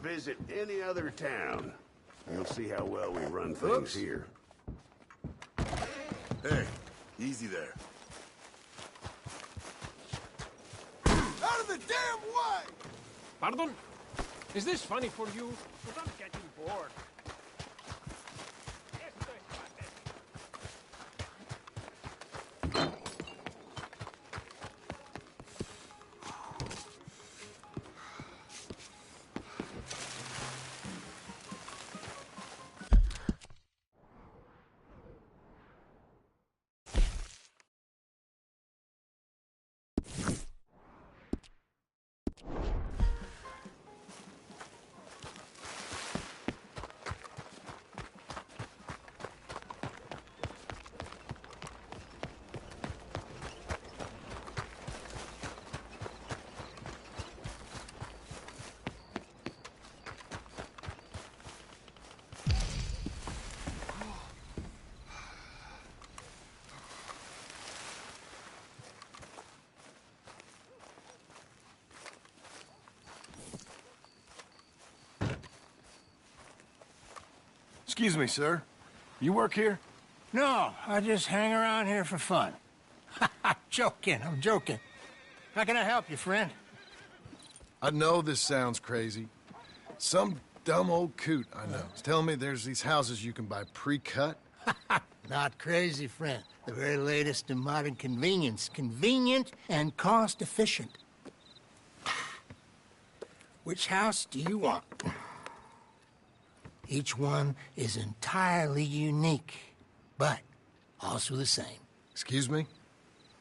visit any other town. You'll see how well we run things here. Hey, easy there. Out of the damn way! Pardon? Is this funny for you? But I'm getting bored. Excuse me, sir. You work here? No, I just hang around here for fun. I'm joking. How can I help you, friend? I know this sounds crazy. Some dumb old coot I know is telling me there's these houses you can buy pre-cut. Not crazy, friend. The very latest in modern convenience. Convenient and cost-efficient. Which house do you want? Each one is entirely unique, but also the same. Excuse me?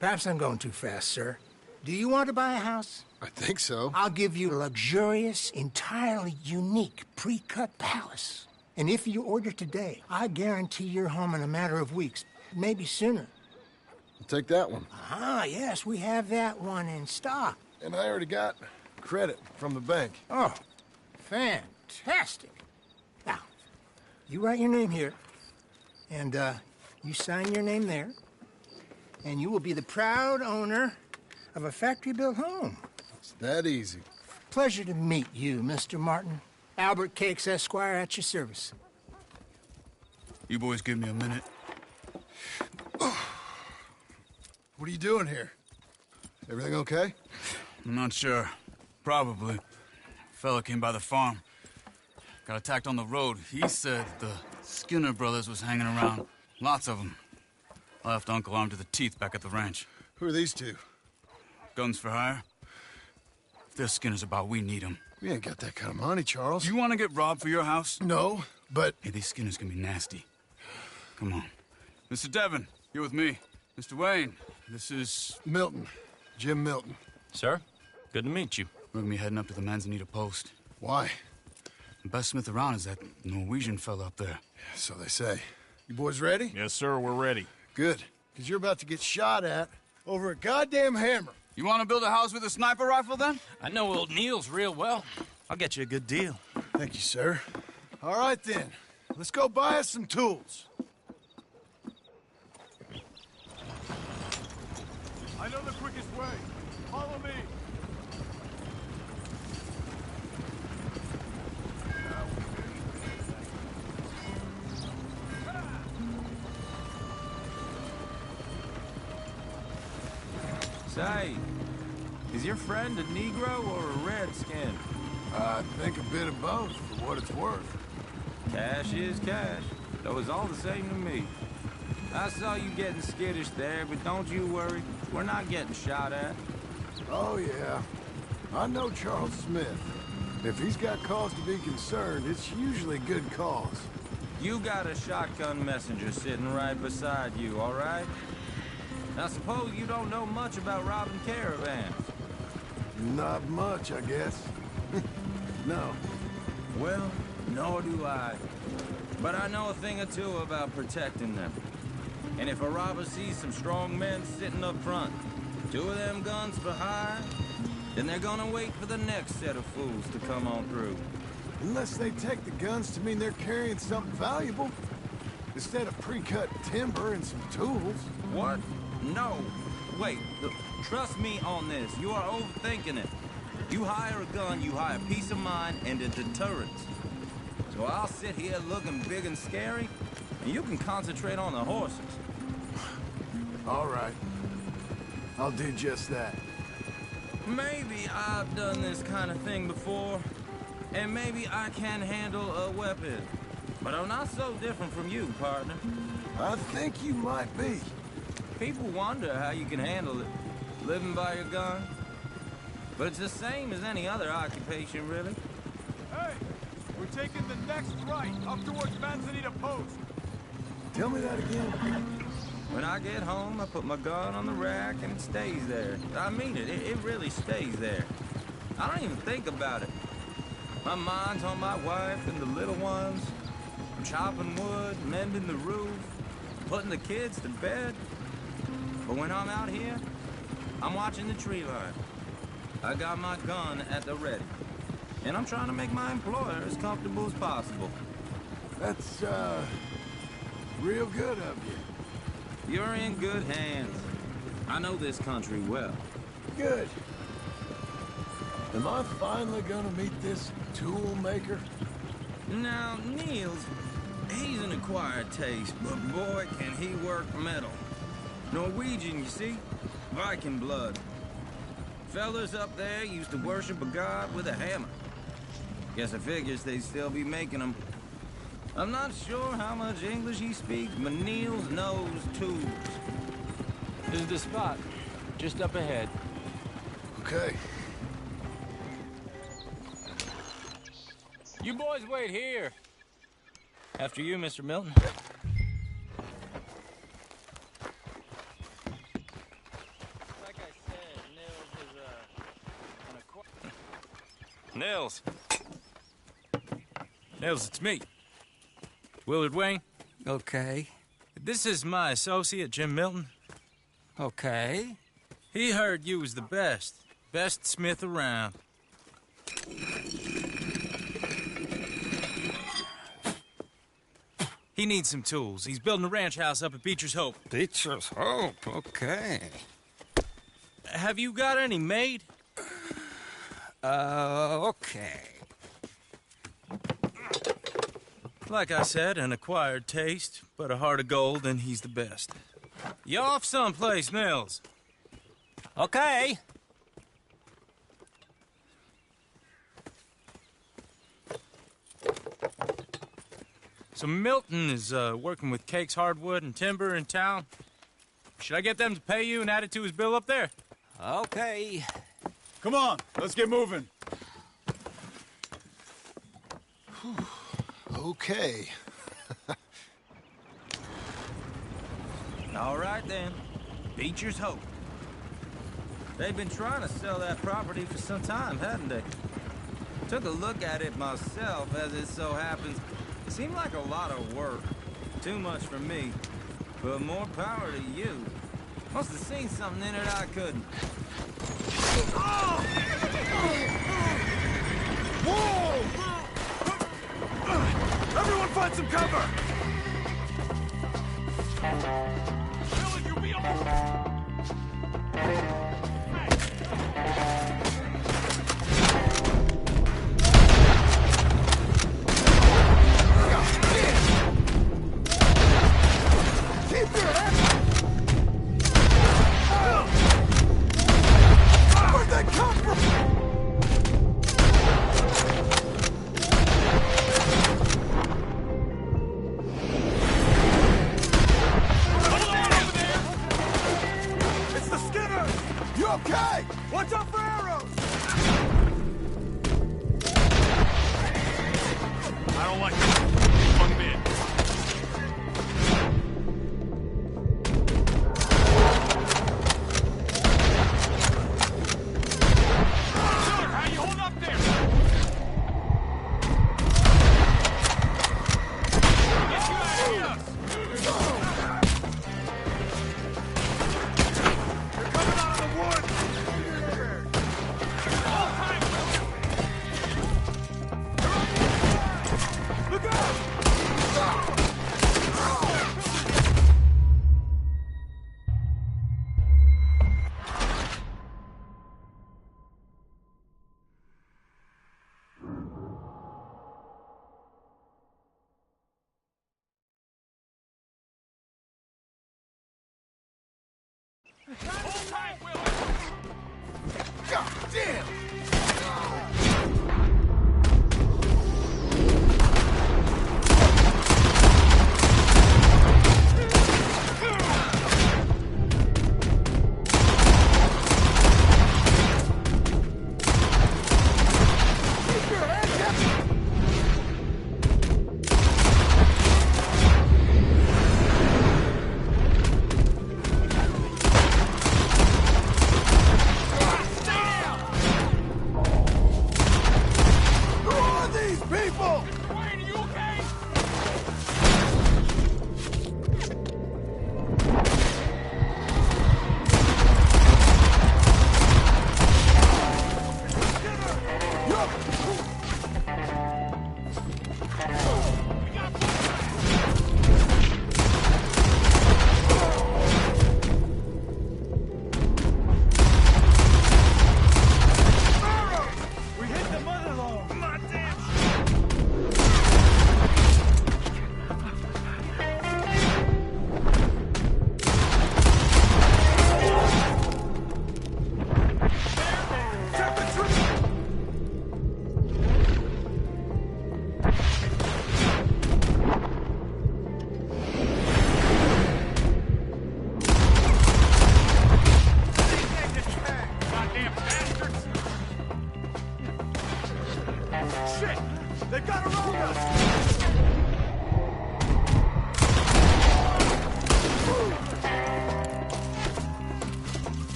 Perhaps I'm going too fast, sir. Do you want to buy a house? I think so. I'll give you a luxurious, entirely unique pre-cut palace. And if you order today, I guarantee you're home in a matter of weeks, maybe sooner. I'll take that one. Ah, yes, we have that one in stock. And I already got credit from the bank. Oh, fantastic. Now, you write your name here, and you sign your name there, and you will be the proud owner of a factory-built home. It's that easy. Pleasure to meet you, Mr. Martin. Albert Cakes, Esquire, at your service. You boys give me a minute. What are you doing here? Everything okay? I'm not sure. Probably. Fella came by the farm. Got attacked on the road. He said the Skinner brothers was hanging around. Lots of them. I left Uncle armed to the teeth back at the ranch. Who are these two? Guns for hire. If they're Skinner's about, we need them. We ain't got that kind of money, Charles. You want to get robbed for your house? No, but... Hey, these Skinners can be nasty. Come on. Mr. Devon, you're with me. Mr. Wayne, this is... Milton. Jim Milton. Sir, good to meet you. We're gonna be heading up to the Manzanita Post. Why? The best smith around is that Norwegian fella up there. So they say. You boys ready? Yes, sir, we're ready. Good. Because you're about to get shot at over a goddamn hammer. You want to build a house with a sniper rifle, then? I know old Neil's real well. I'll get you a good deal. Thank you, sir. All right, then. Let's go buy us some tools. I know the quickest way. Follow me. Say, is your friend a Negro or a Redskin? I think a bit of both, for what it's worth. Cash is cash, though it's all the same to me. I saw you getting skittish there, but don't you worry. We're not getting shot at. Oh, yeah. I know Charles Smith. If he's got cause to be concerned, it's usually good cause. You got a shotgun messenger sitting right beside you, all right? Now, suppose you don't know much about robbing caravans. Not much, I guess. No. Well, nor do I. But I know a thing or two about protecting them. And if a robber sees some strong men sitting up front, 2 of them guns for hire, then they're gonna wait for the next set of fools to come on through. Unless they take the guns to mean they're carrying something valuable. Instead of pre-cut timber and some tools. What? No. Wait, trust me on this. You are overthinking it. You hire a gun, you hire peace of mind and a deterrence. So I'll sit here looking big and scary, and you can concentrate on the horses. All right. I'll do just that. Maybe I've done this kind of thing before, and maybe I can handle a weapon. But I'm not so different from you, partner. I think you might be. People wonder how you can handle it, living by your gun. But it's the same as any other occupation, really. Hey, we're taking the next right, up towards Manzanita Post. Tell me that again. When I get home, I put my gun on the rack and it stays there. I mean it, it really stays there. I don't even think about it. My mind's on my wife and the little ones. I'm chopping wood, mending the roof, putting the kids to bed. But when I'm out here, I'm watching the tree line. I got my gun at the ready. And I'm trying to make my employer as comfortable as possible. That's, real good of you. You're in good hands. I know this country well. Good. Am I finally gonna meet this tool maker? Now, Niels, he's an acquired taste, but boy, can he work metal. Norwegian, you see? Viking blood. Fellas up there used to worship a god with a hammer. Guess I figures they'd still be making them. I'm not sure how much English he speaks, but Niels knows tools. This is the spot. Just up ahead. Okay. You boys wait here. After you, Mr. Milton. Like I said, Nils is, an acquired... Nils. Nils, it's me. Willard Wayne. Okay. This is my associate, Jim Milton. Okay. He heard you was the best. Best smith around. He needs some tools. He's building a ranch house up at Beecher's Hope. Beecher's Hope, okay. Have you got any made? Okay. Like I said, an acquired taste, but a heart of gold, and he's the best. You off someplace, Nils? Okay. So Milton is working with Cake's Hardwood and Timber in town. Should I get them to pay you and add it to his bill up there? Okay. Come on, let's get moving. Okay. All right, then. Beecher's Hope. They've been trying to sell that property for some time, hadn't they? Took a look at it myself, as it so happens. It seemed like a lot of work. Too much for me. But more power to you. Must have seen something in it I couldn't. Whoa! Everyone find some cover! Billy, you be on! Where'd that come from? Okay! Watch out for arrows! I don't like this. Young man. Sir, how you hold up there? Get you out of here! They're coming out of the woods! Look Hold tight, Will! God damn!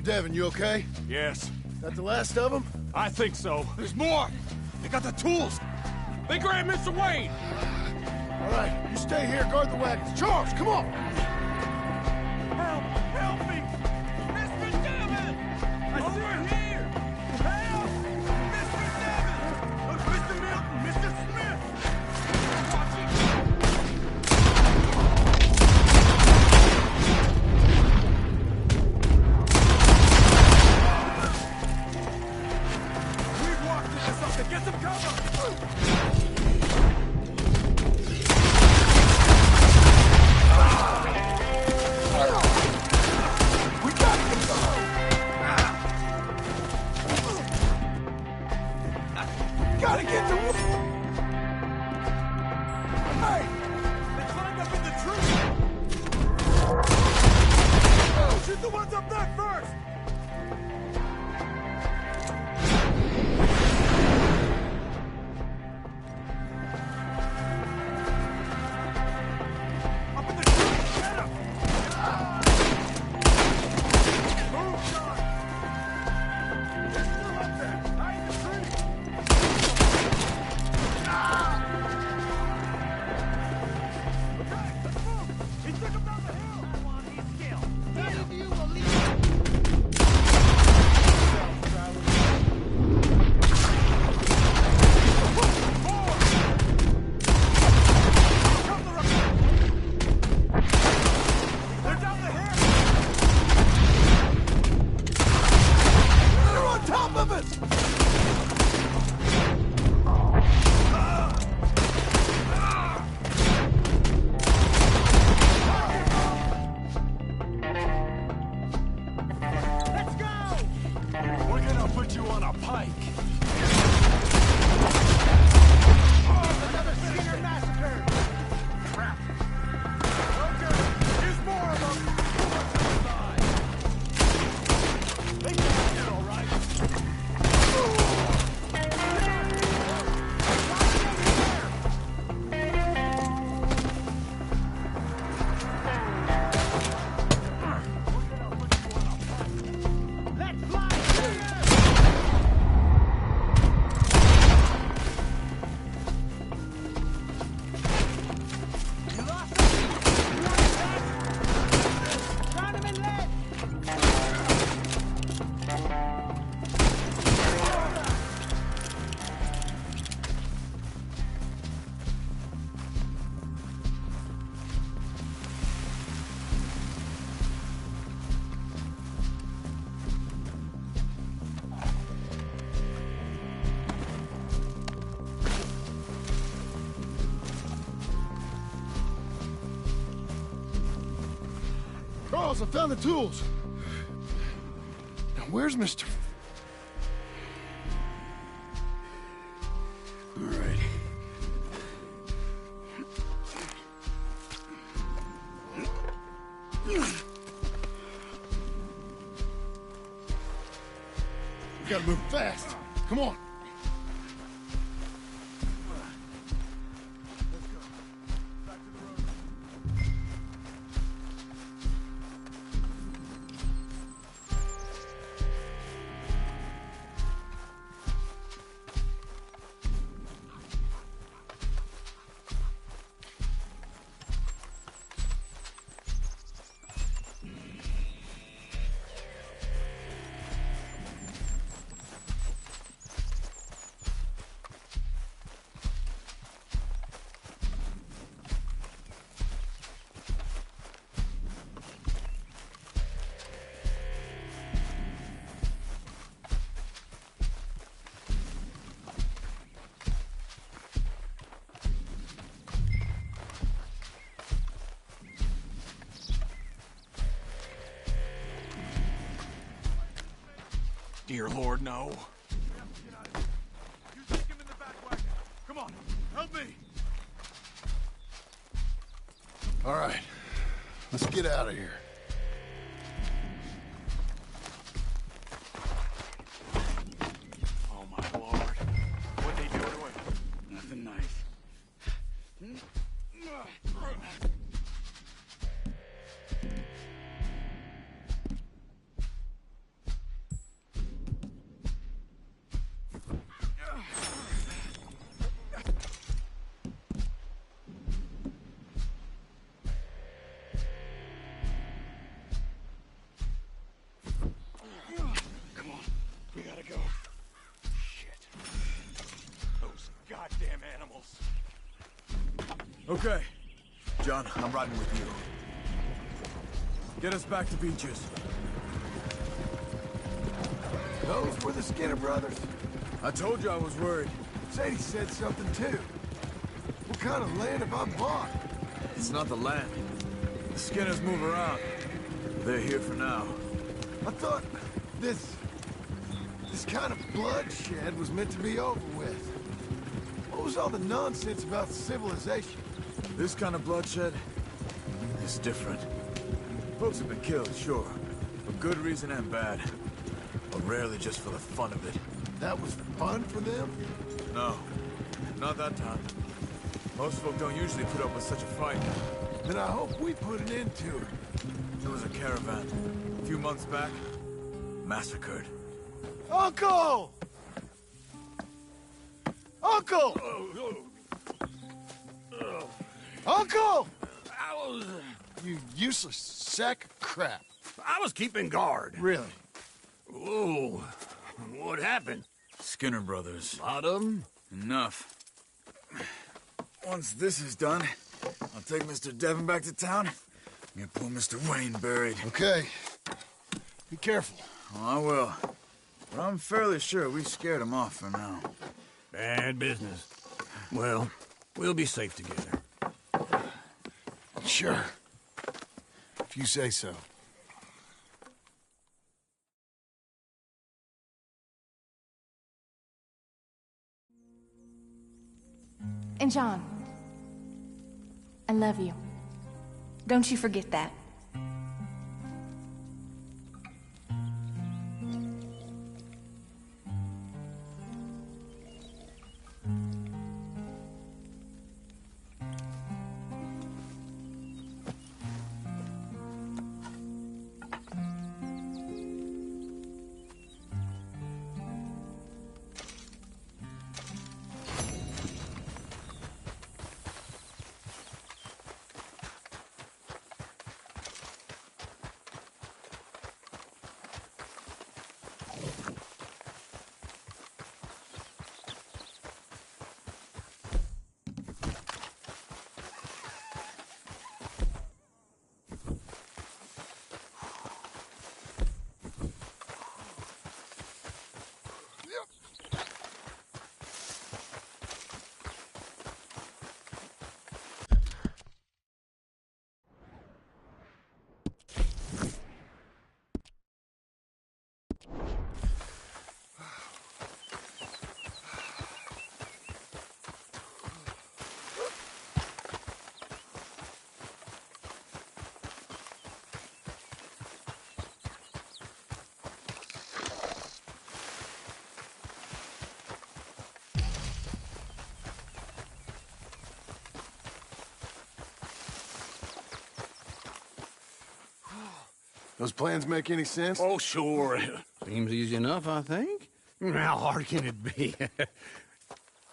Devin, you okay? Yes. That the last of them? I think so. There's more! They got the tools! They grabbed Mr. Wayne! All right, you stay here, guard the wagons. Charles, come on! Help! Help me! Mr. Devin! Over here! Help! Mr. Devin! Mr. Milton! Mr. Smith! Get some cover! Gotta get to... Hey! They climbed up in the tree! Shoot the ones up there first! Charles, I found the tools. Now, where's Mr. All right. We gotta move fast. Come on. Dear Lord, no. You take him in the back wagon. Come on, help me. All right. Let's get out of here. Oh my Lord. What'd they do to him? Nothing nice. Come on, we gotta go. Shit. Those goddamn animals. Okay. John, I'm riding with you. Get us back to Beaches. Those were the Skinner brothers. I told you I was worried. Sadie said something too. What kind of land have I bought? It's not the land. The Skinners move around. They're here for now. I thought this kind of bloodshed was meant to be over with. What was all the nonsense about civilization? This kind of bloodshed is different. Folks have been killed, sure. For good reason and bad. But rarely just for the fun of it. That was fun for them? No, not that time. Most folk don't usually put up with such a fight. Then I hope we put an end to it. There was a caravan, a few months back, massacred. Uncle! Uncle! Uncle! You useless sack of crap. I was keeping guard. Really? Whoa. What happened? Skinner brothers. Lot of them? Enough. Once this is done, I'll take Mr. Devon back to town and get poor Mr. Wayne buried. Okay. Be careful. Oh, I will. But I'm fairly sure we scared him off for now. Bad business. Well, we'll be safe together. Sure. If you say so. And John, I love you. Don't you forget that. Those plans make any sense? Oh, sure. Seems easy enough, I think. How hard can it be?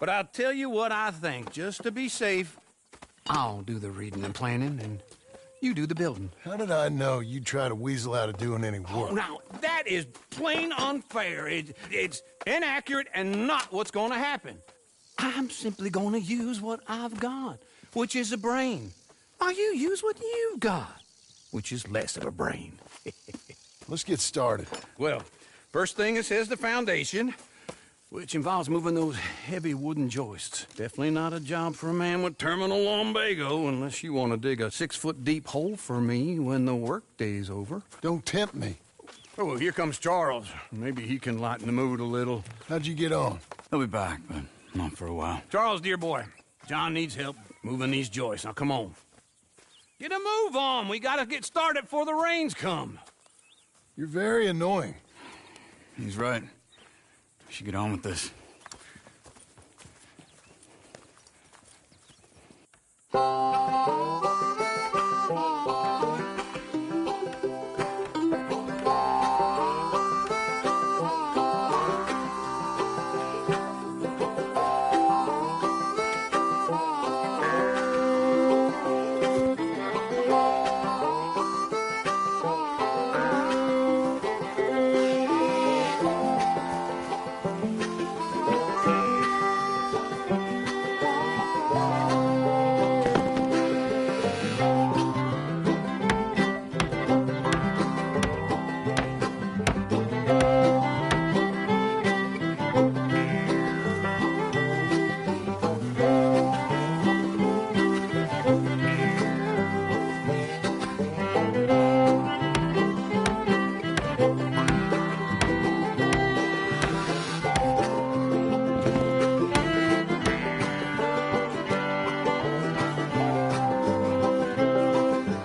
But I'll tell you what I think, just to be safe. I'll do the reading and planning, and you do the building. How did I know you'd try to weasel out of doing any work? Now, that is plain unfair. It's inaccurate and not what's going to happen. I'm simply going to use what I've got, which is a brain. While you use what you've got, which is less of a brain. Let's get started. Well, first thing it says the foundation, which involves moving those heavy wooden joists. Definitely not a job for a man with terminal lumbago unless you want to dig a 6-foot deep hole for me when the workday's over. Don't tempt me. Oh, here comes Charles. Maybe he can lighten the mood a little. How'd you get on? He'll be back, but not for a while. Charles, dear boy, John needs help moving these joists. Now, come on. Get a move on. We gotta get started before the rains come. You're very annoying. He's right. We should get on with this.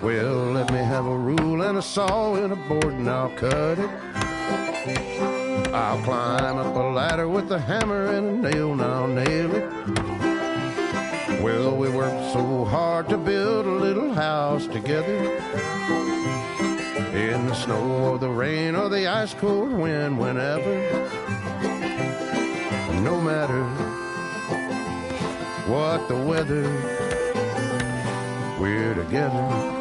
Well, let me have a rule and a saw and a board and I'll cut it. I'll climb up a ladder with a hammer and a nail and I'll nail it. Well, we worked so hard to build a little house together. In the snow or the rain or the ice cold wind, whenever. No matter what the weather, we're together.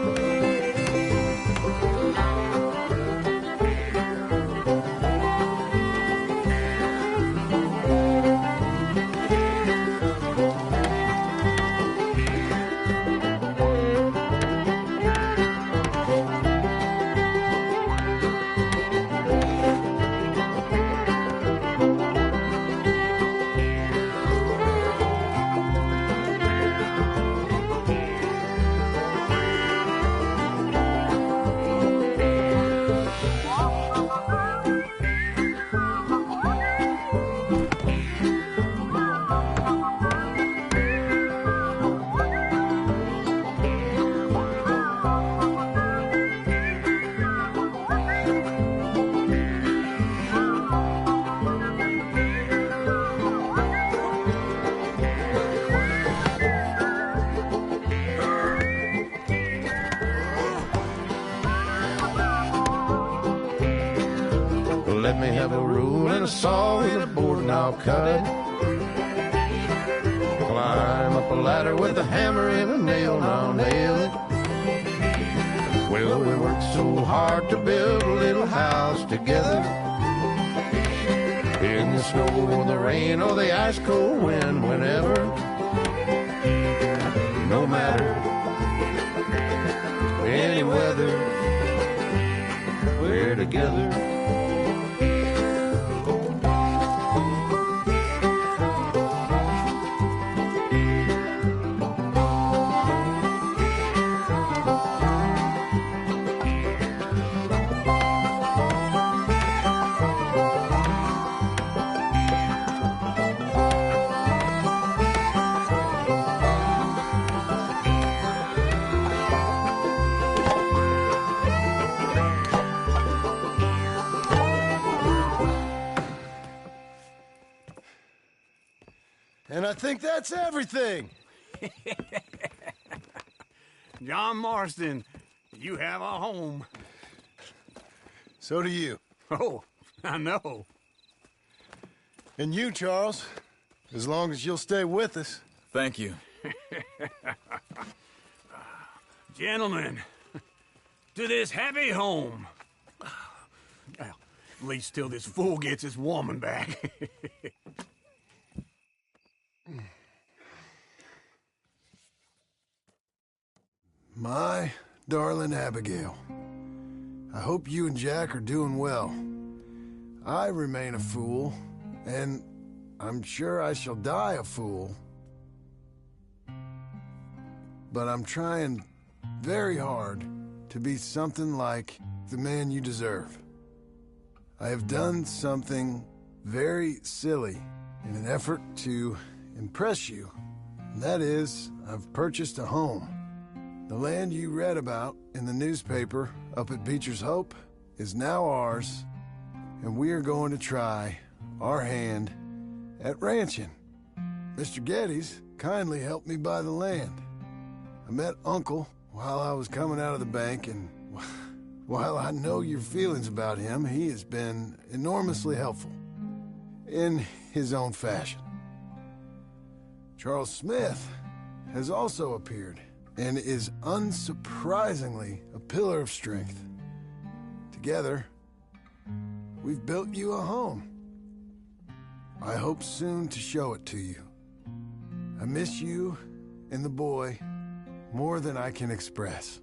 Let me have a rule and a saw and a board and I'll cut it. Climb up a ladder with a hammer and a nail and I'll nail it. Well, we worked so hard to build a little house together. In the snow or the rain or the ice cold wind, whenever. No matter any weather, we're together. And I think that's everything. John Marston, you have a home. So do you. Oh, I know. And you, Charles, as long as you'll stay with us. Thank you. Gentlemen, to this happy home. Well, at least till this fool gets his woman back. My darling Abigail, I hope you and Jack are doing well. I remain a fool, and I'm sure I shall die a fool. But I'm trying very hard to be something like the man you deserve. I have done something very silly in an effort to impress you. And that is, I've purchased a home. The land you read about in the newspaper up at Beecher's Hope is now ours, and we are going to try our hand at ranching. Mr. Geddes kindly helped me buy the land. I met Uncle while I was coming out of the bank, and while I know your feelings about him, he has been enormously helpful in his own fashion. Charles Smith has also appeared and is unsurprisingly a pillar of strength. Together, we've built you a home. I hope soon to show it to you. I miss you and the boy more than I can express.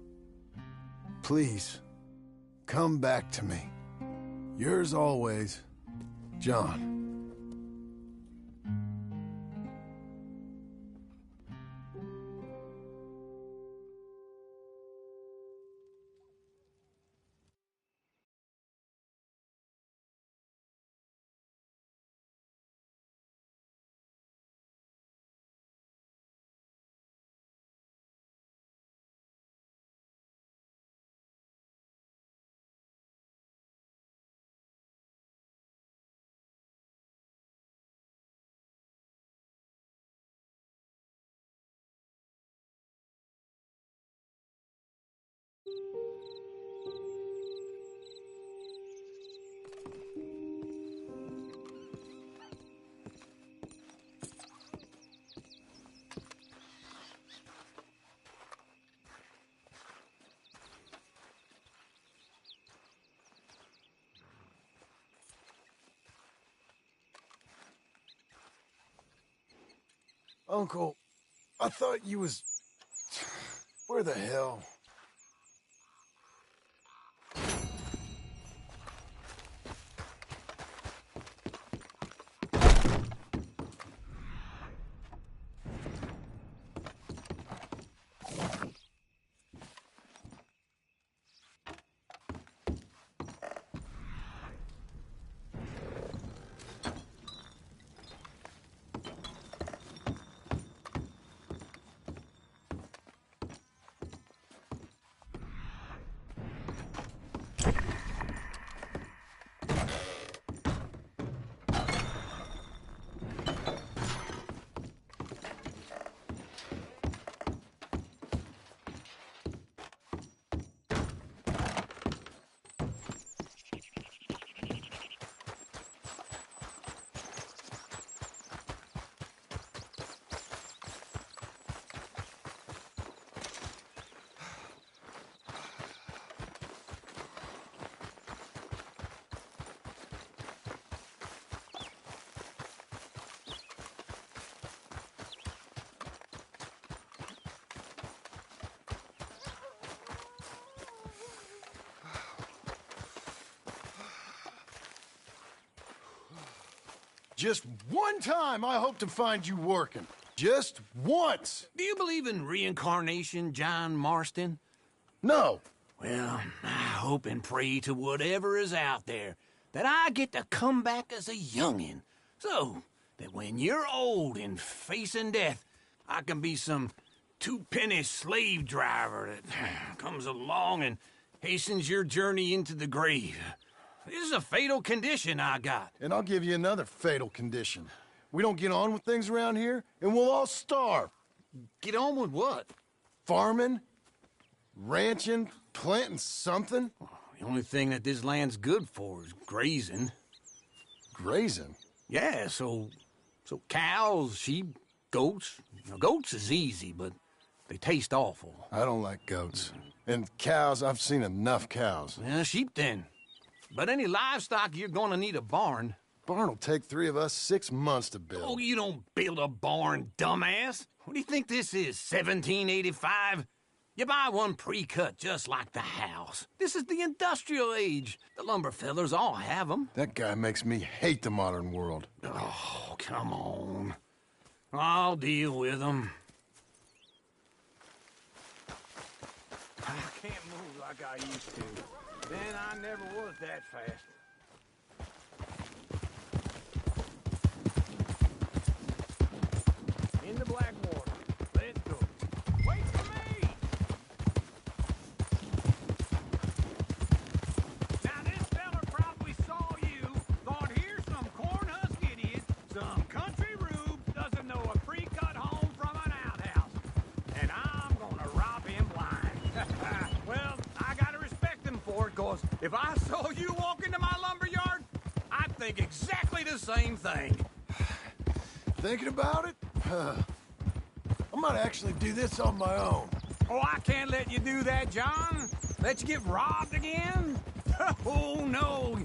Please, come back to me. Yours always, John. Uncle, I thought you was... Where the hell? Just one time I hope to find you working. Just once. Do you believe in reincarnation, John Marston? No. Well, I hope and pray to whatever is out there that I get to come back as a youngin', so that when you're old and facing death, I can be some two-penny slave driver that comes along and hastens your journey into the grave. This is a fatal condition I got. And I'll give you another fatal condition. We don't get on with things around here, and we'll all starve. Get on with what? Farming, ranching, planting something. The only thing that this land's good for is grazing. Grazing? Yeah, so cows, sheep, goats. Now, goats is easy, but they taste awful. I don't like goats. And cows, I've seen enough cows. Yeah, sheep then. But any livestock, you're gonna need a barn. Barn will take 3 of us 6 months to build. Oh, you don't build a barn, dumbass. What do you think this is, 1785? You buy one pre-cut just like the house. This is the industrial age. The lumber fellers all have them. That guy makes me hate the modern world. Oh, come on. I'll deal with them. I can't move like I used to. Then I never was that fast. In the Blackwater. Let's go. Wait for me! Now this fella probably saw you, thought here's some corn husk idiot, some country rube, doesn't know a pre-cut home from an outhouse. And I'm gonna rob him blind. Well, I gotta respect him for it, cause if I saw you walk into my lumber yard, I'd think exactly the same thing. Thinking about it? I might actually do this on my own. Oh, I can't let you do that, John. Let you get robbed again? Oh, no.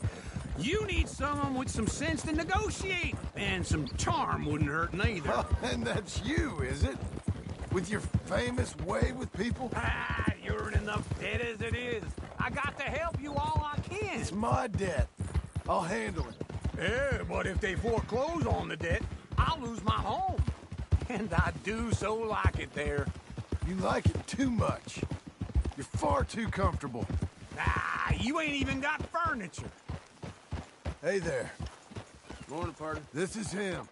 You need someone with some sense to negotiate. And some charm wouldn't hurt neither. And that's you, is it? With your famous way with people? Ah, you're in enough debt as it is. I got to help you all I can. It's my debt. I'll handle it. Yeah, but if they foreclose on the debt, I'll lose my home. And I do so like it there. You like it too much. You're far too comfortable. Ah, you ain't even got furniture. Hey there. Morning, partner. This is him.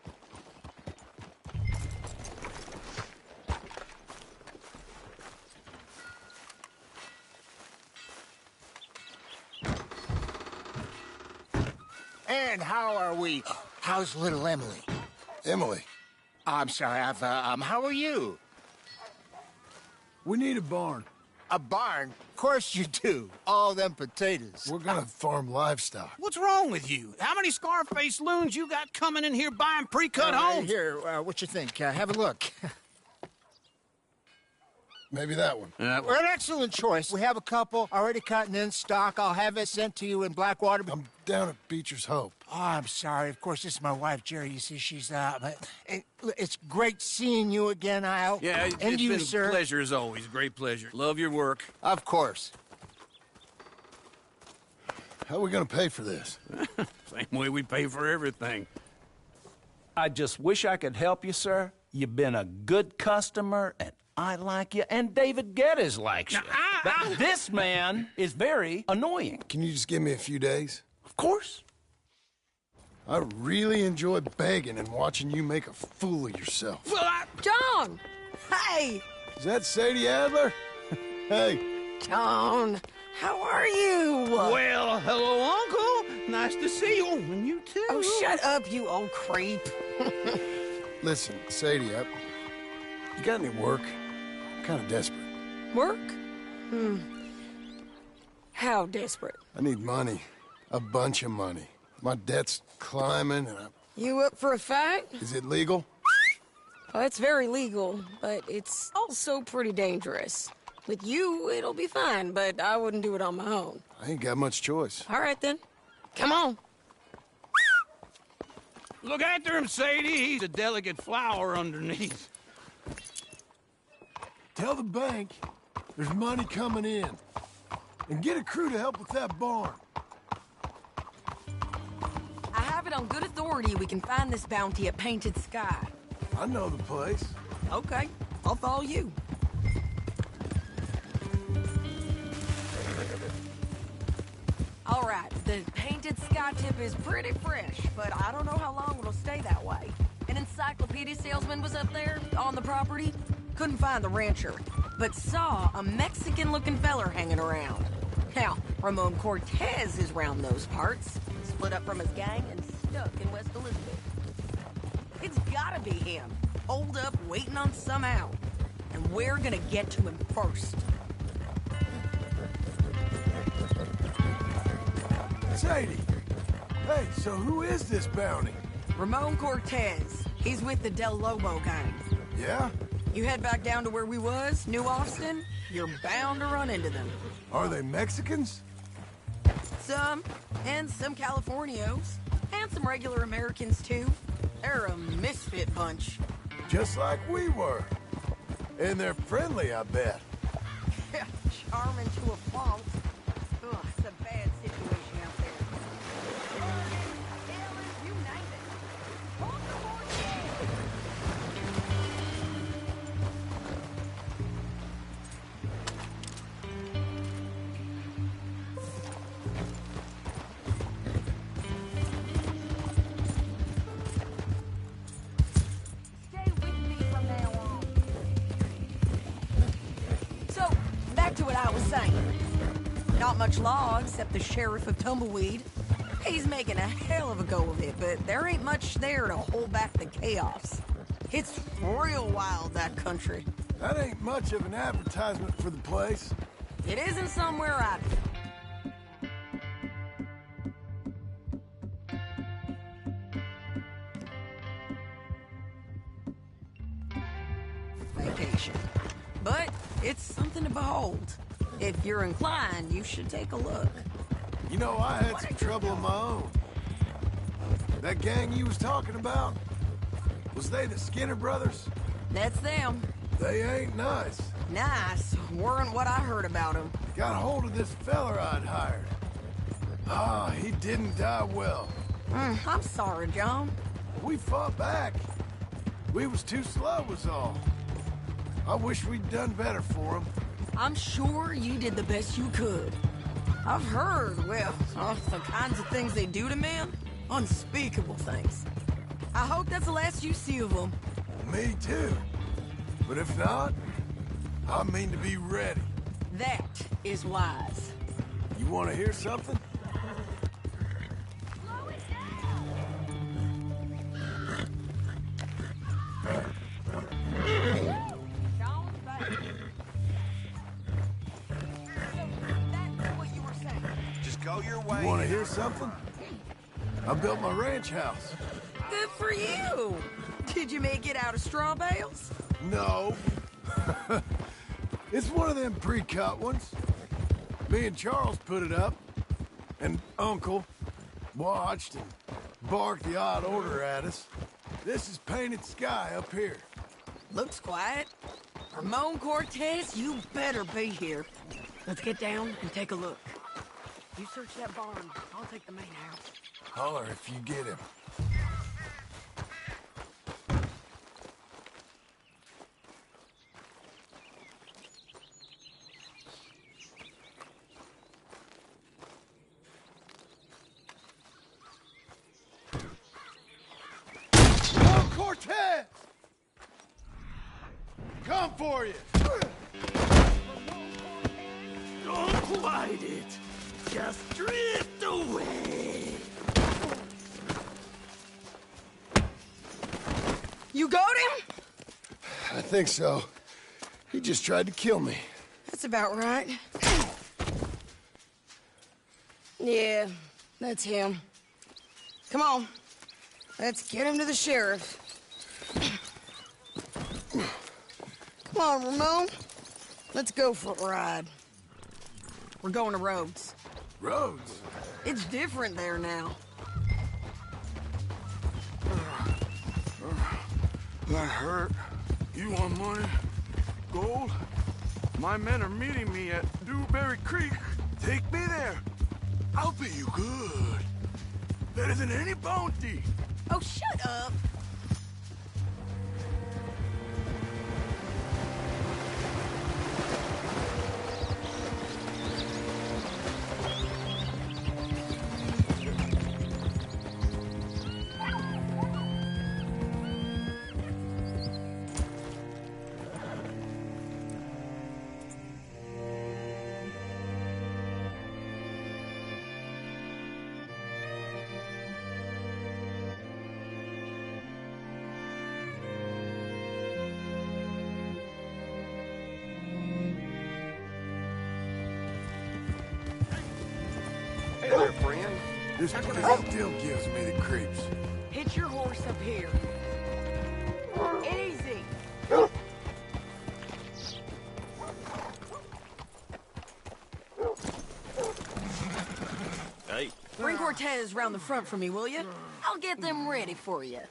And how are we? How's little Emily? Emily. I'm sorry, how are you? We need a barn. A barn? Of course you do. All them potatoes. We're gonna farm livestock. What's wrong with you? How many Scarface loons you got coming in here buying pre-cut homes? Here, what you think? Have a look. Maybe that one. We're an excellent choice. We have a couple already cut and in stock. I'll have it sent to you in Blackwater. I'm down at Beecher's Hope. Oh, I'm sorry. Of course, this is my wife, Jerry. You see, she's it's great seeing you again, Al. Yeah, and it's you, been sir. a pleasure as always. Great pleasure. Love your work. Of course. How are we gonna pay for this? Same way we pay for everything. I just wish I could help you, sir. You've been a good customer, and I like you, and David Geddes likes you. But this man is very annoying. Can you just give me a few days? Of course. I really enjoy begging and watching you make a fool of yourself. John! Hey! Is that Sadie Adler? Hey. John, how are you? Well, hello, Uncle. Nice to see you. And you too. Oh, shut up, you old creep. Listen, Sadie, you got any work? I'm kind of desperate. Work? How desperate? I need money. A bunch of money. My debt's climbing and You up for a fight? Is it legal? Oh, it's very legal, but it's also pretty dangerous. With you, it'll be fine, but I wouldn't do it on my own. I ain't got much choice. All right, then. Come on. Look after him, Sadie. He's a delicate flower underneath. Tell the bank there's money coming in. And get a crew to help with that barn. I have it on good authority we can find this bounty at Painted Sky. I know the place. Okay, I'll follow you. All right, the Painted Sky tip is pretty fresh, but I don't know how long it'll stay that way. An encyclopedia salesman was up there on the property. Couldn't find the rancher, but saw a Mexican-looking feller hanging around. Now, Ramon Cortez is round those parts, split up from his gang and stuck in West Elizabeth. It's gotta be him, holed up, waiting on some out. And we're gonna get to him first. Sadie. Hey, so who is this bounty? Ramon Cortez. He's with the Del Lobo gang. Yeah? You head back down to where we was, New Austin, you're bound to run into them. Are they Mexicans? Some, and some Californios, and some regular Americans too. They're a misfit bunch. Just like we were. And they're friendly, I bet. Charming to a fault. Ugh, it's a bad situation out there. Murders, killers, you name it. Hold the horses! Stay with me from now on. So, back to what I was saying. Not much law except the sheriff of Tumbleweed. He's making a hell of a go of it, but there ain't much there to hold back the chaos. It's real wild, that country. That ain't much of an advertisement for the place. It isn't somewhere I'd... vacation. But it's something to behold. If you're inclined, you should take a look. You know, I had some trouble of my own. That gang you was talking about, was they the Skinner brothers? That's them. They ain't nice. Nice weren't what I heard about them. Got hold of this feller I'd hired. Ah, he didn't die well. I'm sorry, John. We fought back. We was too slow was all. I wish we'd done better for him. I'm sure you did the best you could. I've heard, well, the kinds of things they do to men. Unspeakable things. I hope that's the last you see of them. Me too. But if not, I mean to be ready. That is wise. You want to hear something? Just go your way. You want to hear something? I built my ranch house. Good for you. Did you make it out of straw bales? No. It's one of them pre-cut ones. Me and Charles put it up, and Uncle watched and barked the odd order at us. This is painted sky up here. Looks quiet. Ramon Cortez, you better be here. Let's get down and take a look. You search that barn. I'll take the main house. Holler if you get him. Oh, Cortez! Come for you! Don't light it. Just drift away. You got him? I think so. He just tried to kill me. That's about right. Yeah, that's him. Come on. Let's get him to the sheriff. Come on, Ramon. Let's go for a ride. We're going to Rhodes. Rhodes? It's different there now. That hurt. You want money? Gold? My men are meeting me at Dewberry Creek. Take me there. I'll pay you good. Better than any bounty. Oh, shut up. Hey there, friend. This still gives me the creeps. Hit your horse up here. Easy. Hey. Bring Cortez round the front for me, will you? I'll get them ready for you.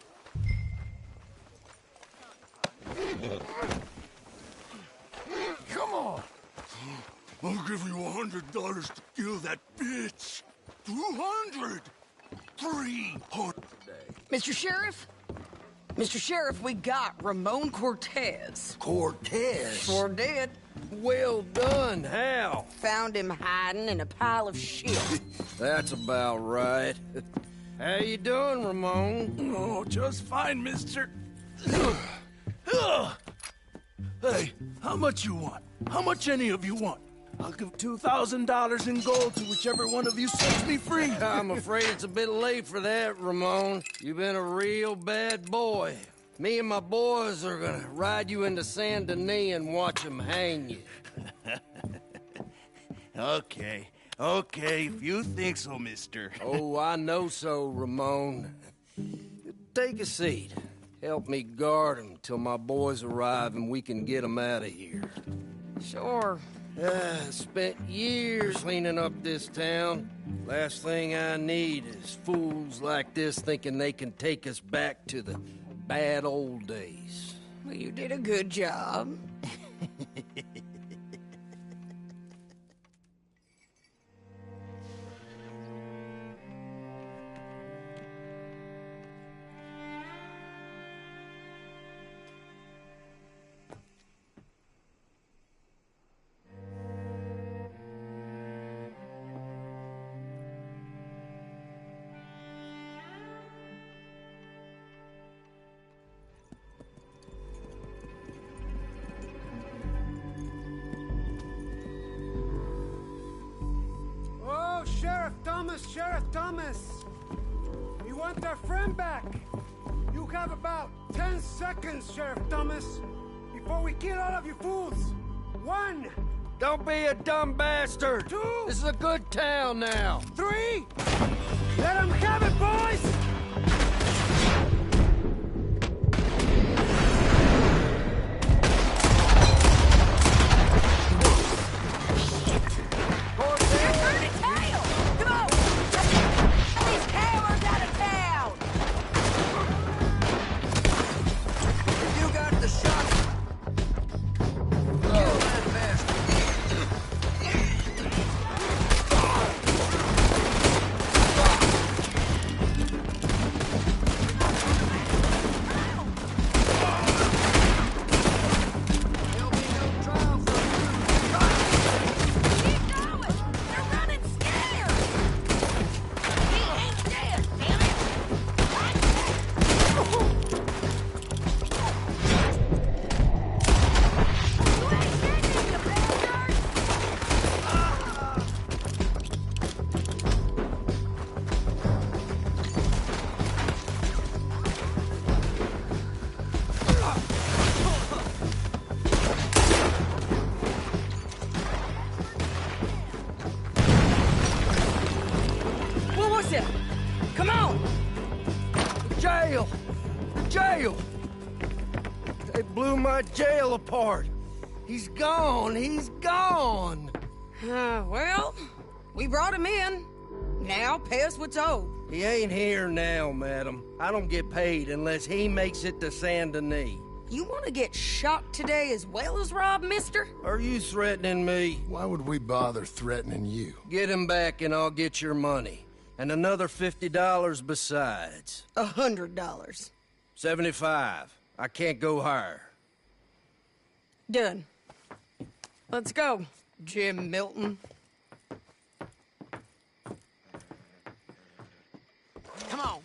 Come on. I'll give you $100 to kill that bitch. 200. 300. Mr. Sheriff? Mr. Sheriff, we got Ramon Cortez. Cortez? Sure did. Well done, Hal. Found him hiding in a pile of shit. That's about right. How you doing, Ramon? Oh, just fine, mister. Hey, how much you want? How much any of you want? I'll give $2,000 in gold to whichever one of you sets me free. I'm afraid it's a bit late for that, Ramon. You've been a real bad boy. Me and my boys are gonna ride you into Saint Denis and watch them hang you. Okay, if you think so, mister. Oh, I know so, Ramon. Take a seat. Help me guard them till my boys arrive and we can get them out of here. Sure. Spent years cleaning up this town. Last thing I need is fools like this thinking they can take us back to the bad old days. Well, you did a good job. Oh, Sheriff Thomas! We want our friend back! You have about 10 seconds, Sheriff Thomas, before we kill all of you fools! 1! Don't be a dumb bastard! 2! This is a good town now! 3! Let them have it, boys! Come on! Jail! Jail! They blew my jail apart. He's gone. He's gone. Well, we brought him in. Now pay us what's owed. He ain't here now, madam. I don't get paid unless he makes it to Saint Denis. You want to get shot today as well as robbed, mister? Are you threatening me? Why would we bother threatening you? Get him back and I'll get your money. And another $50 besides. $100. 75. I can't go higher. Done. Let's go, Jim Milton. Come on.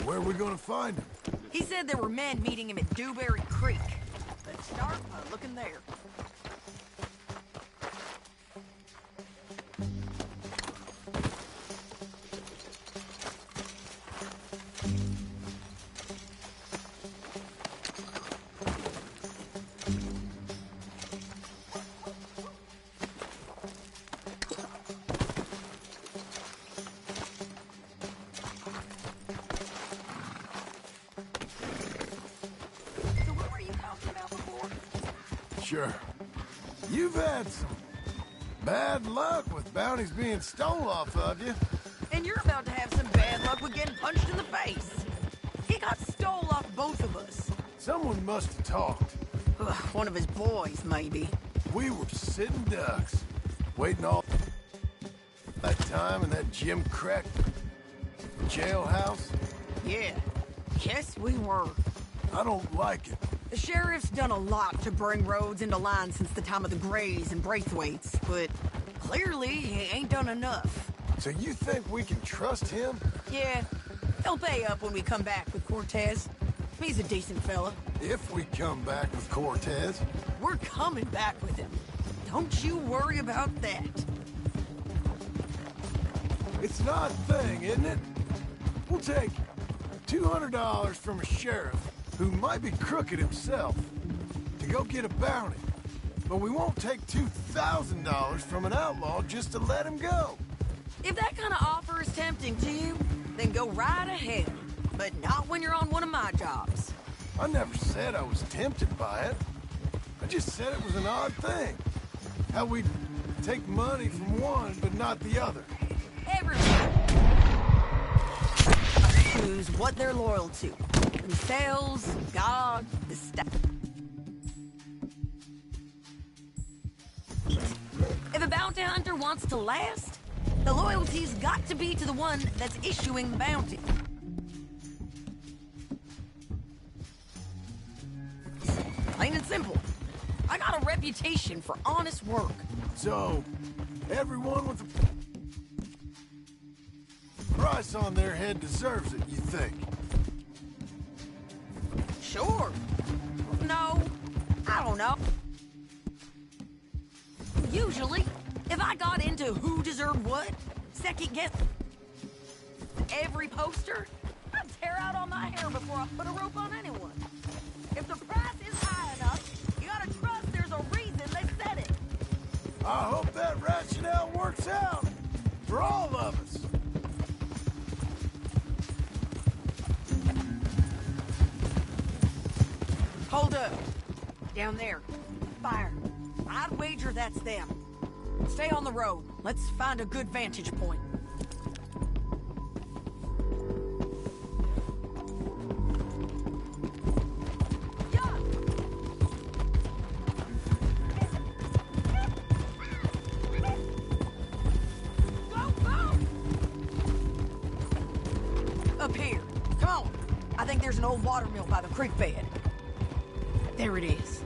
Where are we gonna find him? He said there were men meeting him at Dewberry Creek. Let's start by looking there. Sure. You've had some bad luck with bounties being stolen off of you. And you're about to have some bad luck with getting punched in the face. He got stole off both of us. Someone must have talked. Ugh, one of his boys, maybe. We were sitting ducks, waiting all that time in that Jim Crack jailhouse. Yeah, yes we were. I don't like it. The sheriff's done a lot to bring roads into line since the time of the Grays and Braithwaites, but clearly he ain't done enough. So you think we can trust him? Yeah, he'll pay up when we come back with Cortez. He's a decent fella. If we come back with Cortez. We're coming back with him. Don't you worry about that. It's an odd thing, isn't it? We'll take $200 from a sheriff who might be crooked himself to go get a bounty. But we won't take $2,000 from an outlaw just to let him go. If that kind of offer is tempting to you, then go right ahead. But not when you're on one of my jobs. I never said I was tempted by it. I just said it was an odd thing. How we take money from one, but not the other. Everyone choose what they're loyal to. Themselves, God, the state. If a bounty hunter wants to last, the loyalty's got to be to the one that's issuing the bounty. Plain and simple. I got a reputation for honest work. So, everyone with a price on their head deserves it, you think? Sure. No, I don't know. Usually, if I got into who deserved what, second guess every poster, I'd tear out all my hair before I put a rope on anyone. If the price is high enough, you gotta trust there's a reason they set it. I hope that rationale works out for all of us. Hold up. Down there. Fire. I'd wager that's them. Stay on the road. Let's find a good vantage point. Up here. Come on. I think there's an old water mill by the creek bed. There it is.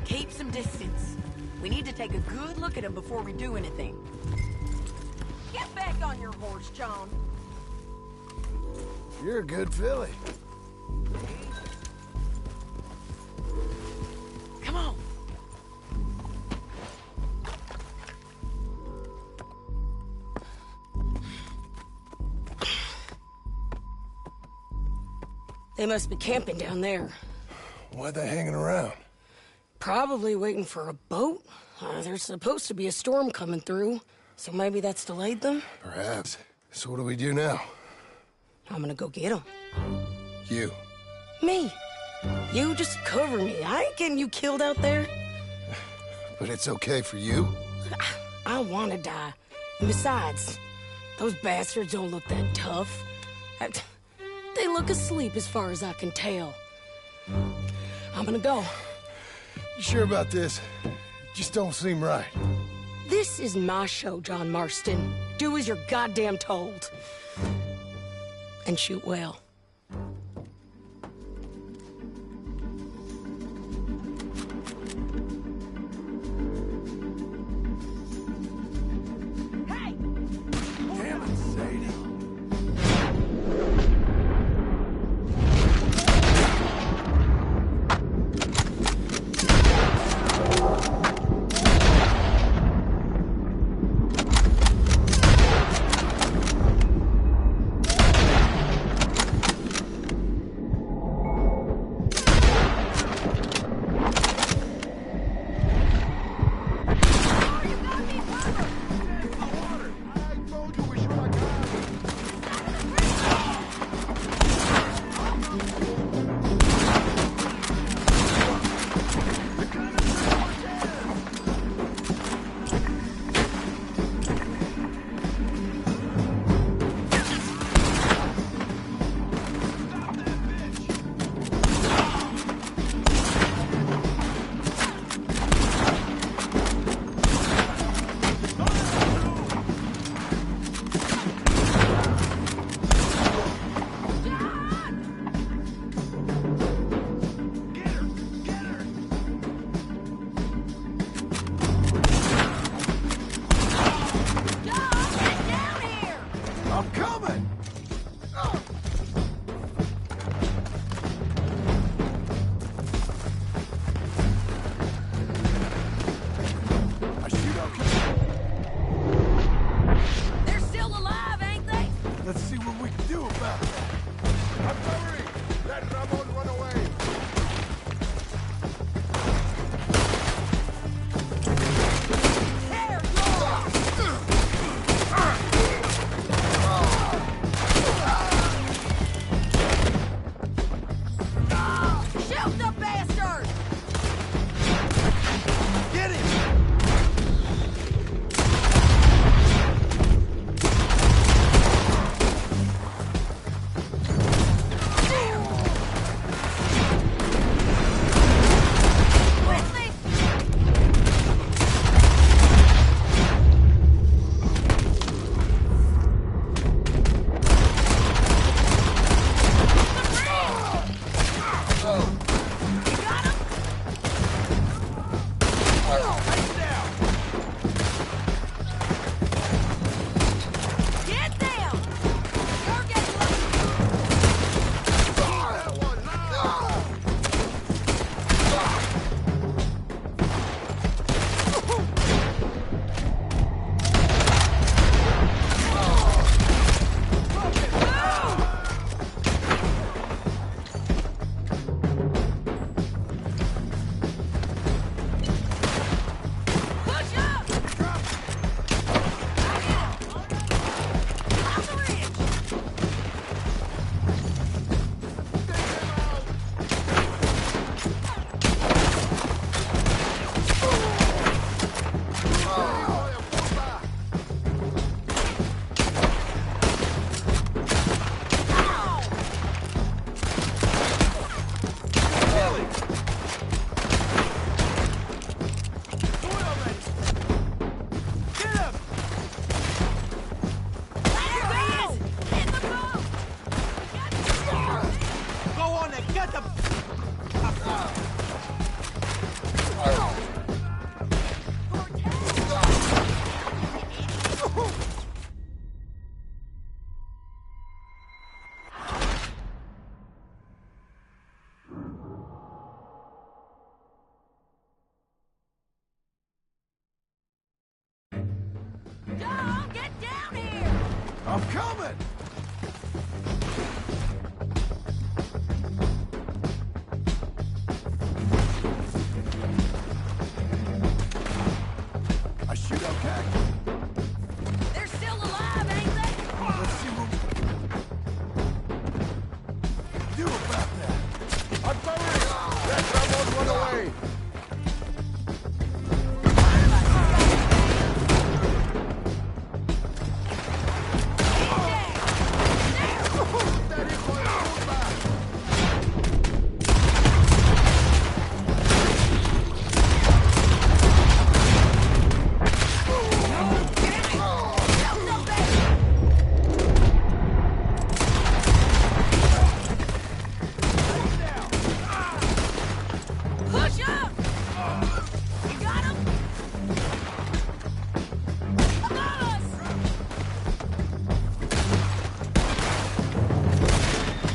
Keep some distance. We need to take a good look at him before we do anything. Get back on your horse, John. You're a good filly. Come on. They must be camping down there. Why are they hanging around? Probably waiting for a boat. There's supposed to be a storm coming through, so maybe that's delayed them? Perhaps. So what do we do now? I'm gonna go get them. You. Me. You just cover me. I ain't getting you killed out there. But it's okay for you? I don't want to die. And besides, those bastards don't look that tough. They look asleep as far as I can tell. I'm gonna go. You sure about this? Just don't seem right. This is my show, John Marston. Do as you're goddamn told. And shoot well. Damn it, Sadie. I'm coming! I shoot okay? They're still alive, ain't they? Let's see what we do about that. I'm sorry! Let someone run away! Push up! You got him? Above us!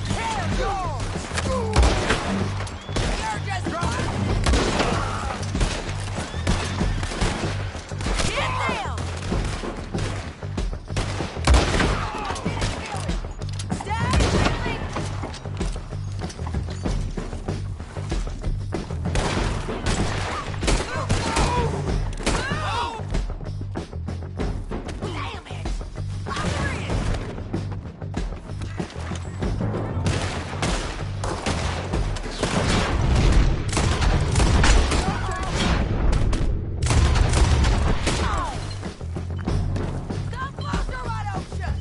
Here, yours! You're just Get them! Stay with Damn it! Fire it! Come closer, wide open!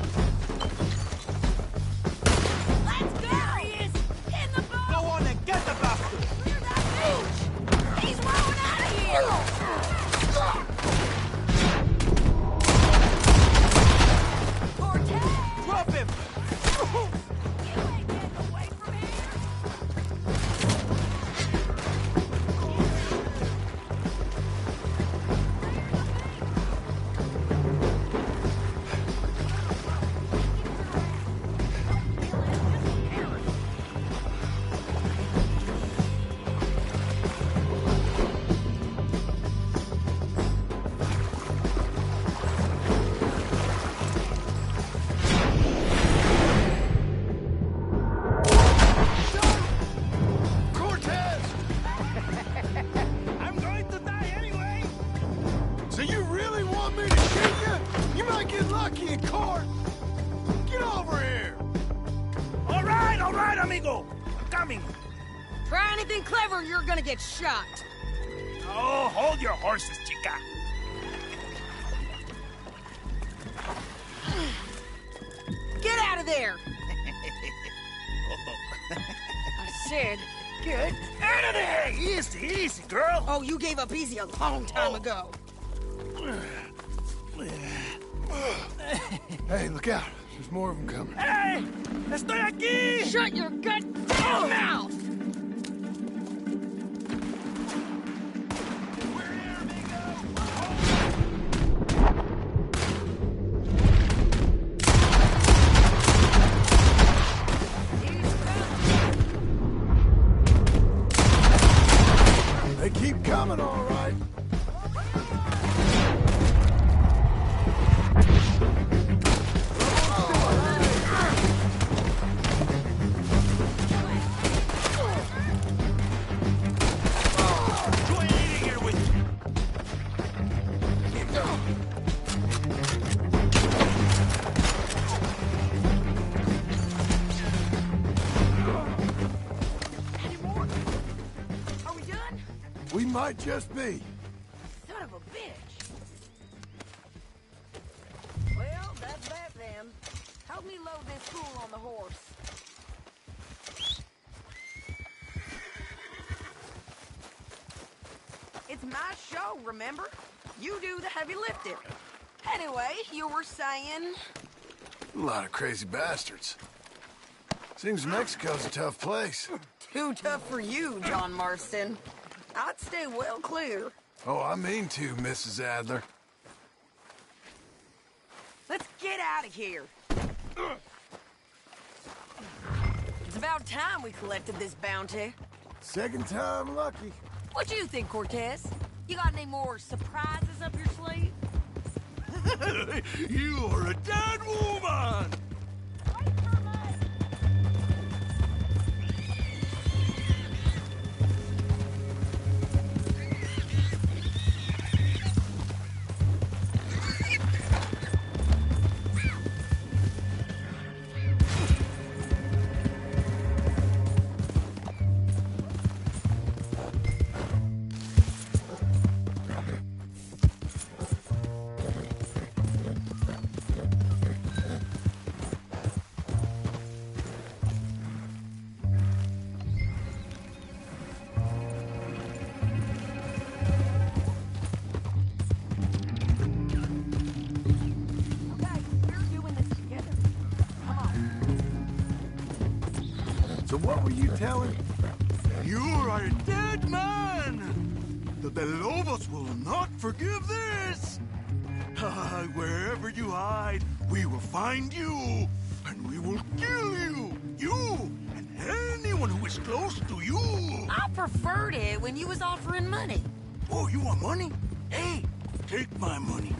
Let's go! There he is! In the boat! Go on and get the bastard! Clear that beach! He's rolling out of here! Cortez! Drop him! You ain't getting away from here! Cortez! I'm going to die anyway! So you really want me to shoot you? You might get lucky in court. Get over here. All right, amigo! I'm coming! Try anything clever, you're gonna get shot. Oh, hold your horses, chica! Get out of there! I said, get out of there! Easy, easy, girl! Oh, you gave up easy a long time ago. Hey, look out. There's more of them coming. Hey! Estoy aquí! Shut your goddamn mouth! They keep coming, all right. You ain't eating here with me! Any more? Are we done? We might just be. Son of a bitch. Well, that's that then. Help me load this fool on the horse. It's my show, remember? You do the heavy lifting. Anyway, you were saying... A lot of crazy bastards. Seems Mexico's a tough place. Too tough for you, John Marston. I'd stay well clear. Oh, I mean to, Mrs. Adler. Let's get out of here. It's about time we collected this bounty. Second time lucky. What do you think, Cortez? You got any more surprises up your sleeve? You are a dead woman! So what were you telling? You are a dead man! The Belobos will not forgive this! Wherever you hide, we will find you, and we will kill you! You, and anyone who is close to you! I preferred it when you was offering money. Oh, you want money? Hey, take my money.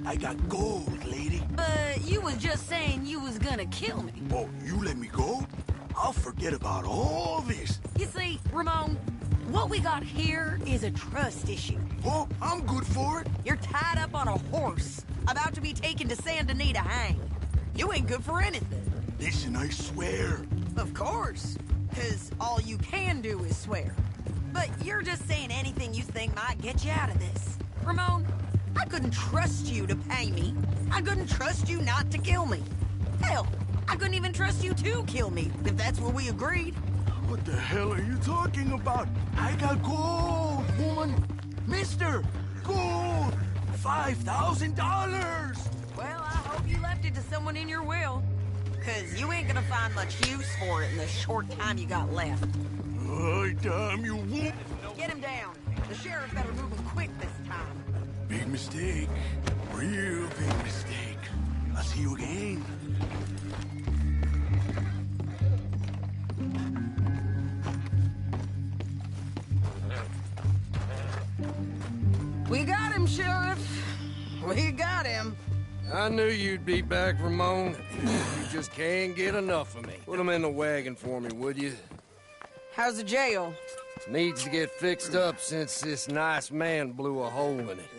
I got gold, lady. But you was just saying you was gonna kill me. Oh, you let me go? I'll forget about all this. You see, Ramon, what we got here is a trust issue. Oh, I'm good for it. You're tied up on a horse, about to be taken to Saint Denis to hang. You ain't good for anything. Listen, I swear. Of course, because all you can do is swear. But you're just saying anything you think might get you out of this. Ramon, I couldn't trust you to pay me. I couldn't trust you not to kill me. Hell, I couldn't even trust you to kill me, if that's what we agreed. What the hell are you talking about? I got gold, woman. Mister, gold. $5,000. Well, I hope you left it to someone in your will. Because you ain't gonna find much use for it in the short time you got left. Oh, damn you whoop. Get him down. The sheriff better move him quick this time. Big mistake. Real big mistake. I'll see you again. We got him, Sheriff. We got him. I knew you'd be back, Ramon. You just can't get enough of me. Put him in the wagon for me, would you? How's the jail? Needs to get fixed up since this nice man blew a hole in it.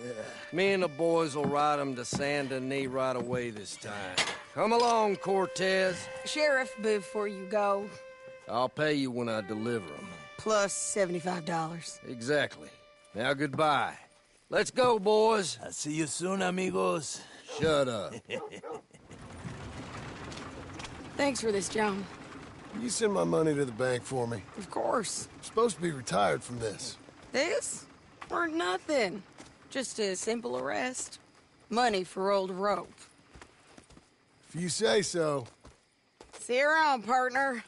Me and the boys will ride him to Saint Denis right away this time. Come along, Cortez. Sheriff, before you go... I'll pay you when I deliver him. Plus $75. Exactly. Now goodbye. Let's go, boys. I'll see you soon, amigos. Shut up. Thanks for this, John. You send my money to the bank for me. Of course. I'm supposed to be retired from this. This? Or nothing. Just a simple arrest. Money for old rope. If you say so. See you around, partner.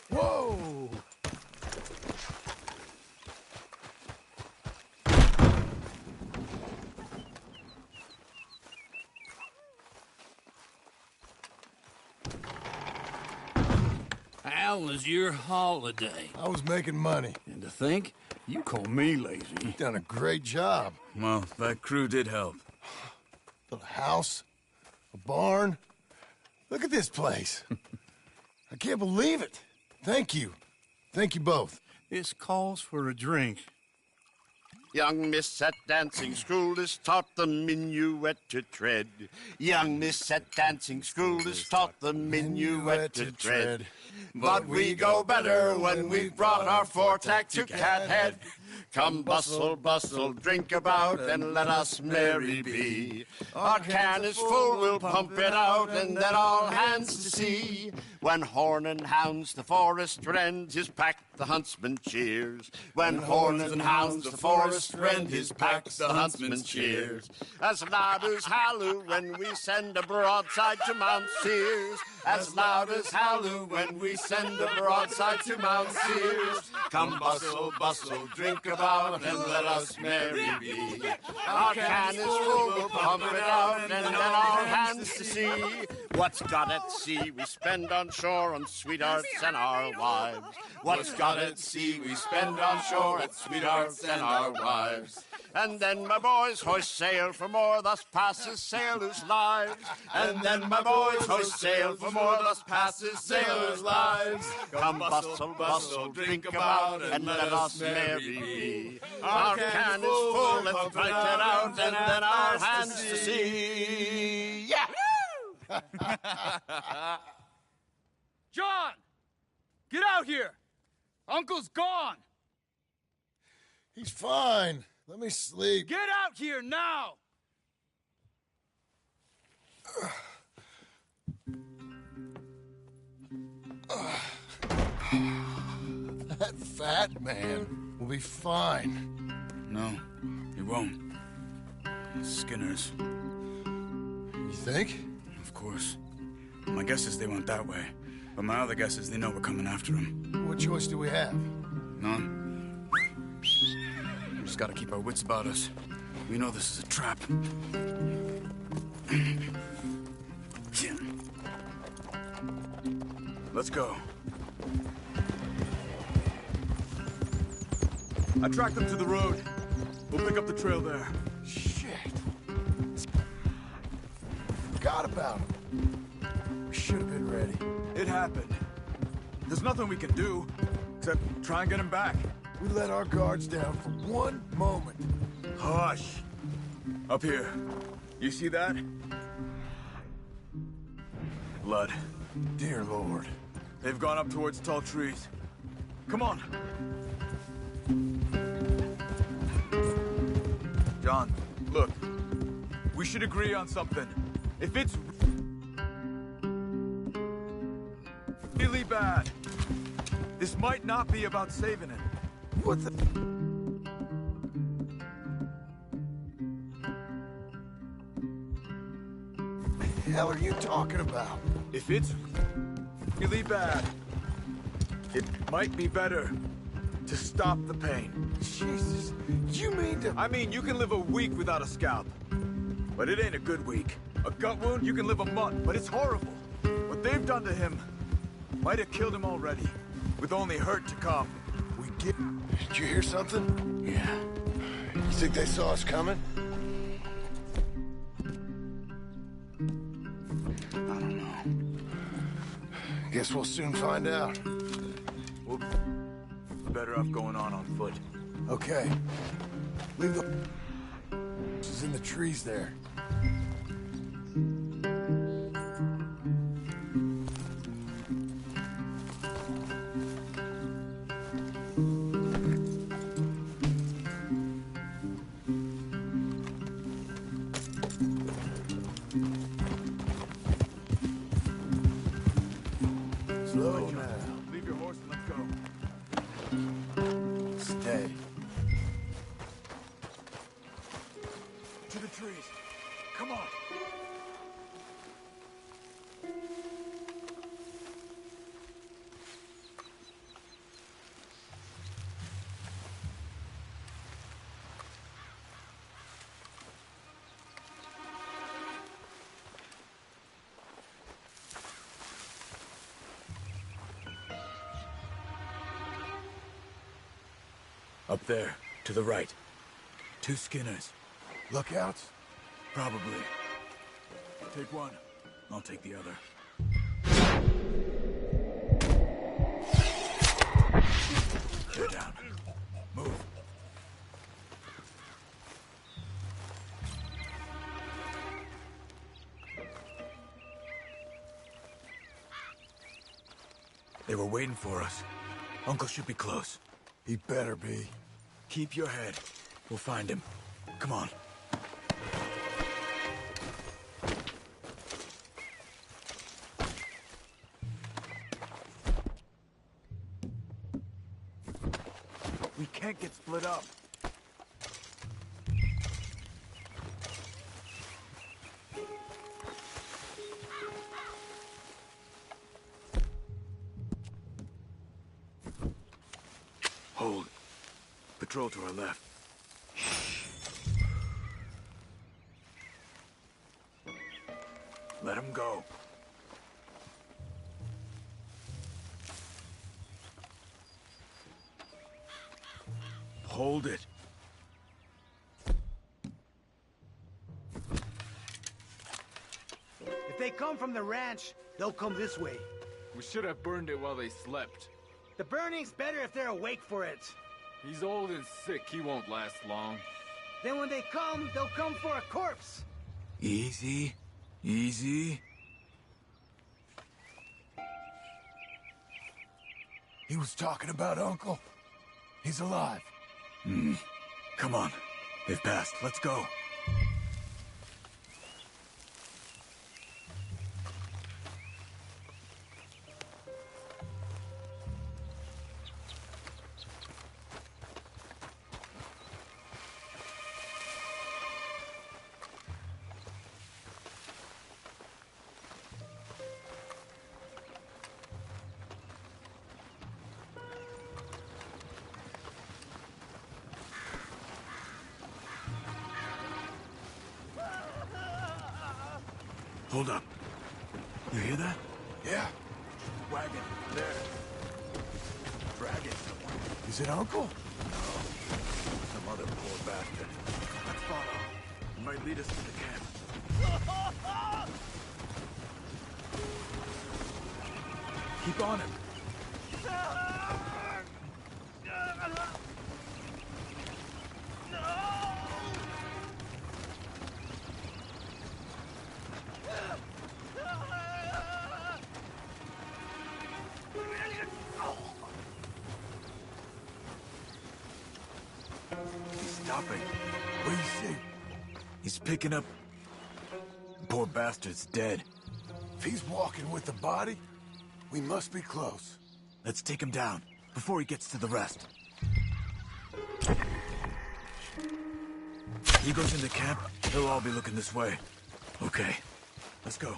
Whoa! How was your holiday? I was making money. And to think, You call me lazy. You've done a great job. Well, that crew did help. Built a house, a barn. Look at this place. I can't believe it. Thank you. Thank you both. This calls for a drink. Young miss at dancing school is taught the minuet to tread. Young miss at dancing school is taught the minuet to tread. But we go better when we've brought our four-tack to Cathead. Come bustle, bustle, drink about, and let us merry be. Our can is full, we'll pump it out, and then all hands to sea. When horn and hounds the forest rend, his pack the huntsman cheers. When horn and hounds the forest rend, his pack the huntsman cheers. As loud as halloo when we send a broadside to Mount Sears. As loud as halloo when we send a broadside to Mount Sears. Come bustle, bustle, drink about, and let us merry be. Our can is full, we'll pump it out, and then all hands to sea. What's got at sea we spend on shore on sweethearts and our wives. What's got at sea we spend on shore at sweethearts and our wives. And then my boys hoist sail for more, thus passes sailors' lives. And then my boys hoist sail for more, thus passes sailors' lives. Come bustle, bustle, drink about, and let us merry be. Our can is full, let's drink it out, and then our hands to sea. Yeah! John! Get out here! Uncle's gone! He's fine. Let me sleep. Get out here now! That fat man will be fine. No, he won't. Skinner's. You think? Of course. My guess is they went that way. But my other guess is they know we're coming after him. What choice do we have? None. We just gotta keep our wits about us. We know this is a trap. Let's go. I tracked them to the road. We'll pick up the trail there. Shit. Forgot about him. We should have been ready. It happened. There's nothing we can do, except try and get him back. We let our guards down for one moment. Hush. Up here. You see that? Blood. Dear Lord. They've gone up towards tall trees. Come on. John, look. We should agree on something. If it's really bad, this might not be about saving him. What the... The hell are you talking about? If it's really bad, it might be better to stop the pain. Jesus, you mean to... I mean, you can live a week without a scalp, but it ain't a good week. A gut wound, you can live a month, but it's horrible. What they've done to him might have killed him already, with only hurt to come. We get... Did you hear something? Yeah. You think they saw us coming? I don't know. Guess we'll soon find out. We're better off going on foot. Okay. Leave the... She's in the trees there. Slow now. Leave your horse and let's go. Stay. To the trees. Come on. Up there, to the right. 2 Skinners. Lookouts? Probably. Take one. I'll take the other. They're down. Move. They were waiting for us. Uncle should be close. He better be. Keep your head. We'll find him. Come on. We can't get split up. Hold. Patrol to our left. Let him go. Hold it. If they come from the ranch, they'll come this way. We should have burned it while they slept. The burning's better if they're awake for it. He's old and sick. He won't last long. Then when they come, they'll come for a corpse. Easy. Easy. He was talking about Uncle. He's alive. Come on. They've passed. Let's go. Hold up. You hear that? Yeah. Wagon. There. Dragging someone. Is it Uncle? No. Some other poor bastard. Let's follow. It might lead us to the camp. Keep on him. Stopping. What do you see? He's picking up... Poor bastard's dead. If he's walking with the body, we must be close. Let's take him down, before he gets to the rest. He goes into camp, they'll all be looking this way. Okay, let's go.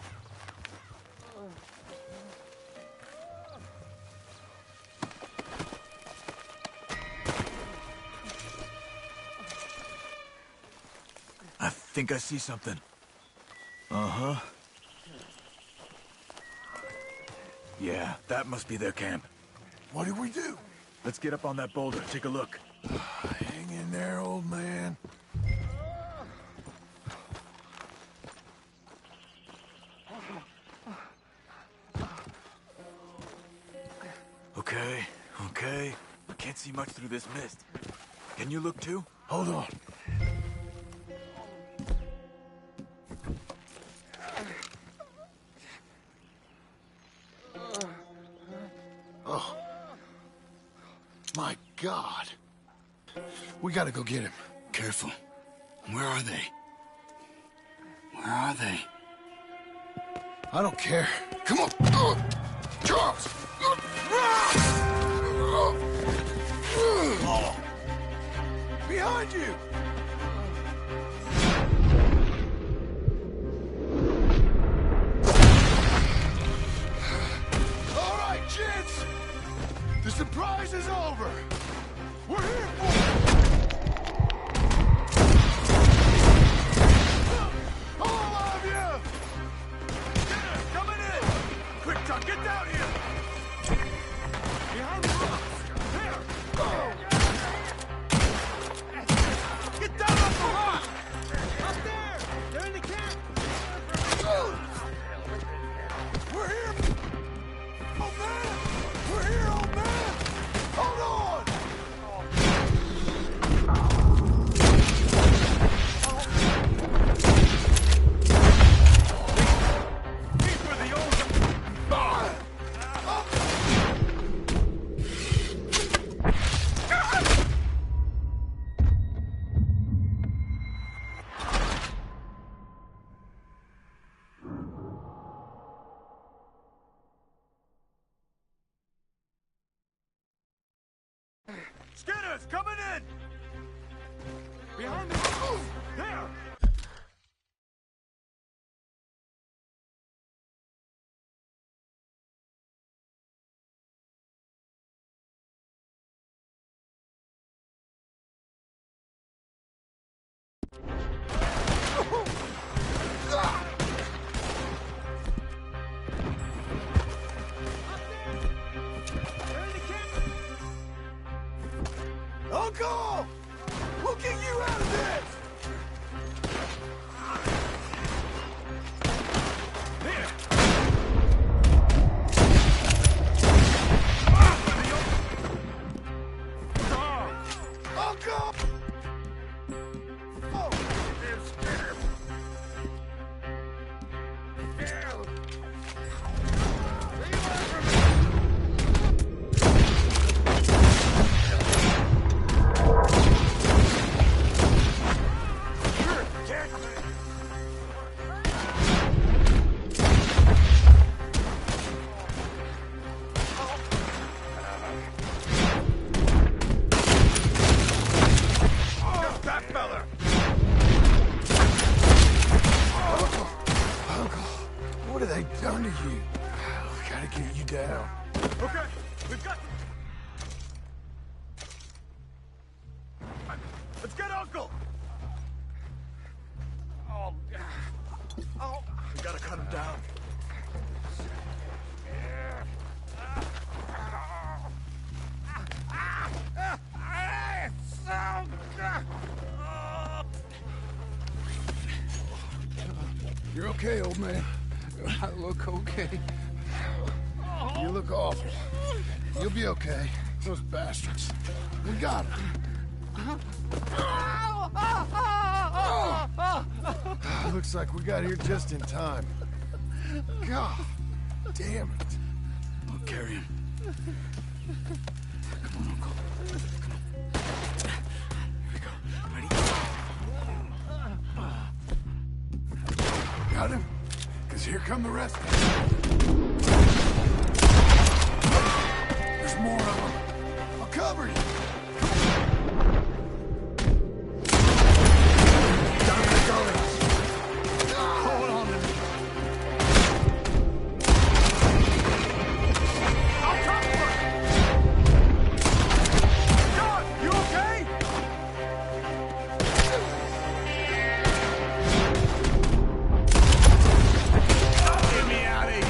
I think I see something. Uh-huh. Yeah, that must be their camp. What do we do? Let's get up on that boulder, take a look. Hang in there, old man. Okay, okay. I can't see much through this mist. Can you look too? Hold on. Oh. My God. We gotta go get him. Careful. Where are they? Where are they? I don't care. Come on. Charles! Behind you! All right, kids! The surprise is over! We're here for all of you! Coming in! Quick, Chuck, get down here! Behind the rocks! There! Skinner's coming in! Behind me! There! Uncle! We'll get you out of this! Uncle! Oh, it's Skinner. What have they done to you? We gotta get you down. Okay, we've got... Let's get Uncle! Oh, oh, we gotta cut him down. You're okay, old man. I look okay. You look awful. You'll be okay. Those bastards. We got them. Looks like we got here just in time. God damn it. I'll carry him. Come on, Uncle. Come on. Here we go. Ready? Got him? Because here come the rest of them. There's more of them. I'll cover you. Down in the gullies. Hold on to me. I'll cover! John, you okay? Get me out of here!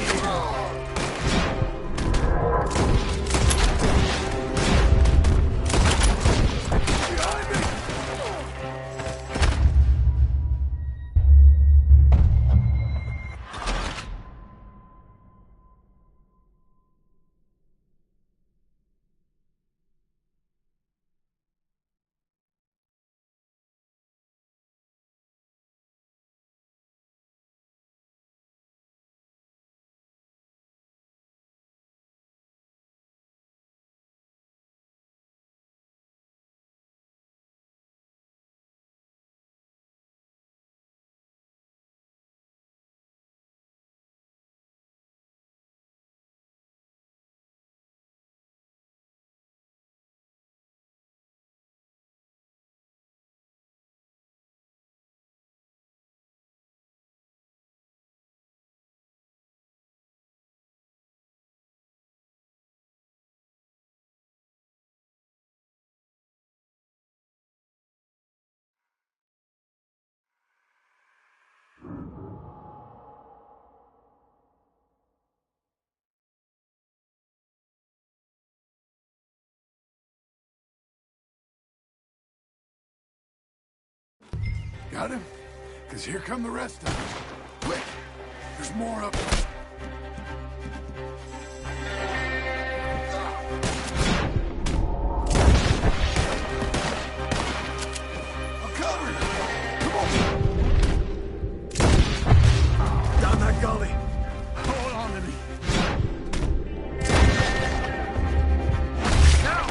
Got him? Because here come the rest of them. Quick! There's more of them. I'll cover you. Come on. Down that gully. Hold on to me. Now!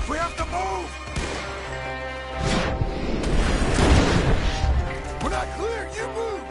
We have to move! We're not clear. You move.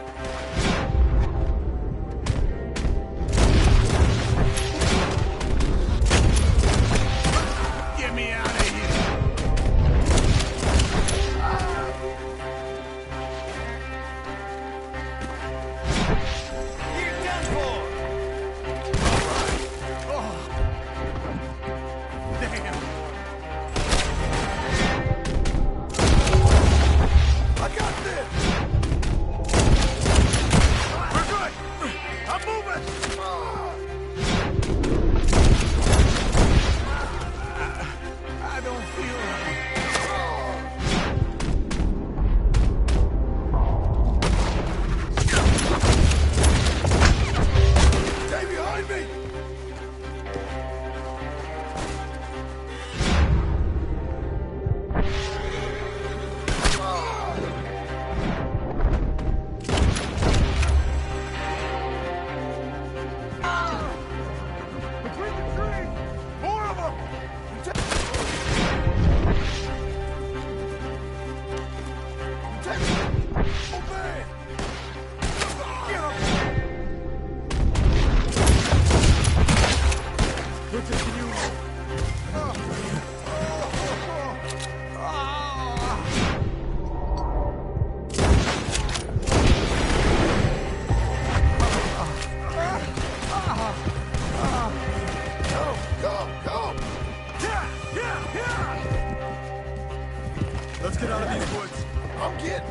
out of these woods. I'm getting...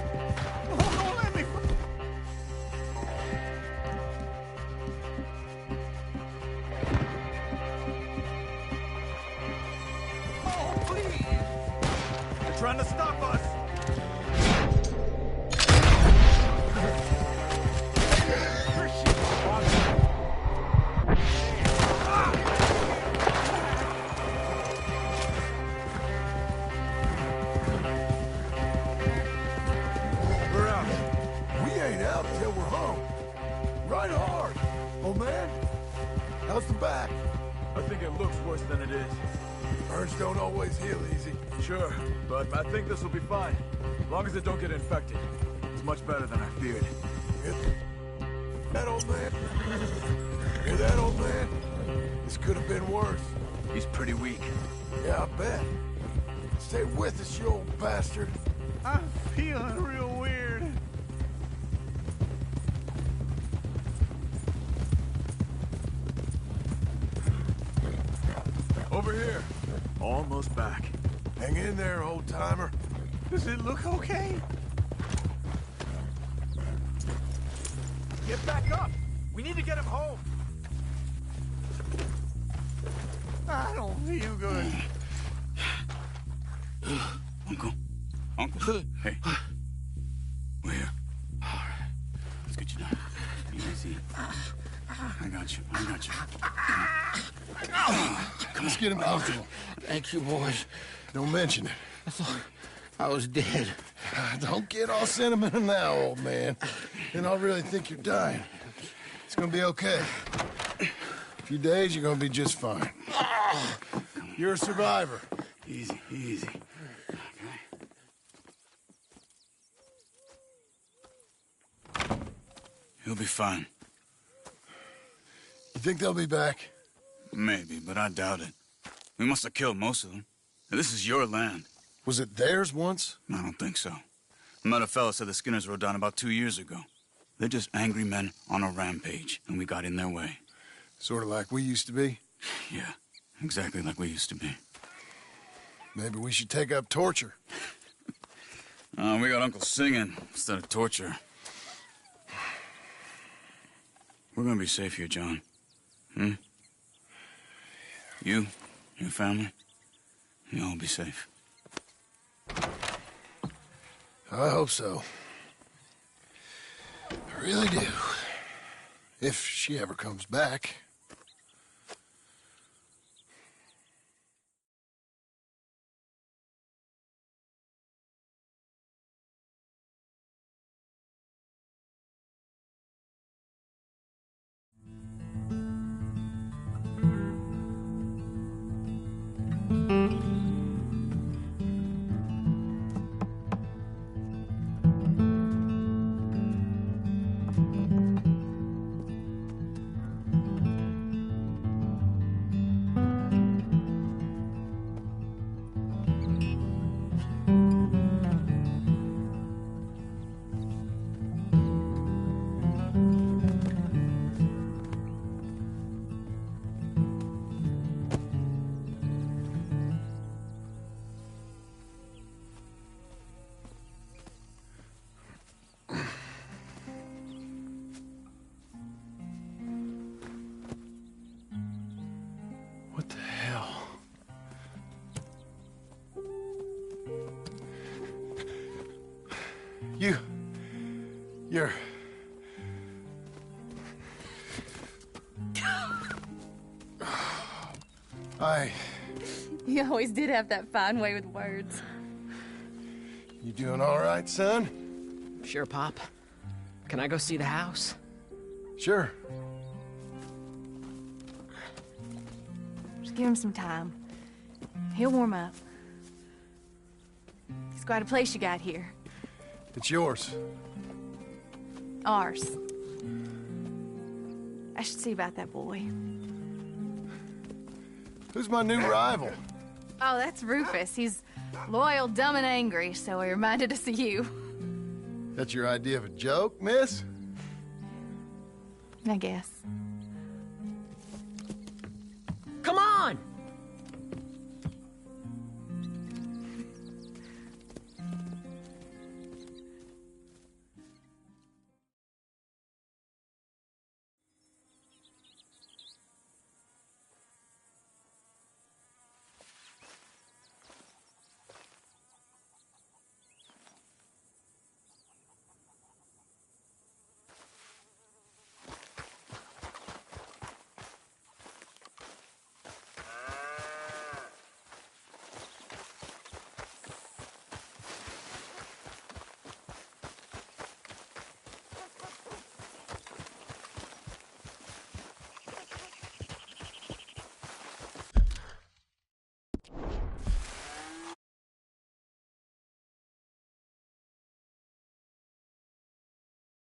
Oh, don't let me... Oh, please! They're trying to stop us! We're out. We ain't out till we're home. Right hard. Old man, how's the back? I think it looks worse than it is. Burns don't always heal easy. Sure, but I think this will be fine. As long as it don't get infected. It's much better than I feared. That old man. Hear that, old man? This could have been worse. He's pretty weak. Yeah, I bet. Stay with us, you old bastard. I'm feeling real weird. Over here. Almost back. Hang in there, old-timer. Does it look okay? Get back up! We need to get him home! I don't feel good. Uncle. Hey. We're here. All right. Let's get you down. Easy. I got you. Come Let's get him comfortable. Thank you, boys. Don't mention it. I thought I was dead. Don't get all sentimental now, old man. Then I'll really think you're dying. It's gonna be okay. A few days, you're gonna be just fine. You're a survivor. Easy. He'll be fine. You think they'll be back? Maybe, but I doubt it. We must have killed most of them. This is your land. Was it theirs once? I don't think so. I met a fella said the Skinners rode down about 2 years ago. They're just angry men on a rampage, and we got in their way. Sort of like we used to be? Yeah, exactly like we used to be. Maybe we should take up torture. We got Uncle singing instead of torture. We're gonna be safe here, John. You, your family, you'll all be safe. I hope so. I really do. If she ever comes back. What the hell? You're... You always did have that fine way with words. You doing all right, son? Sure, Pop. Can I go see the house? Sure. Just give him some time. He'll warm up. It's quite a place you got here. It's yours. Ours. I should see about that boy. Who's my new rival? Oh, that's Rufus. He's loyal, dumb, and angry, so he reminded us of you. That's your idea of a joke, miss? I guess. Come on!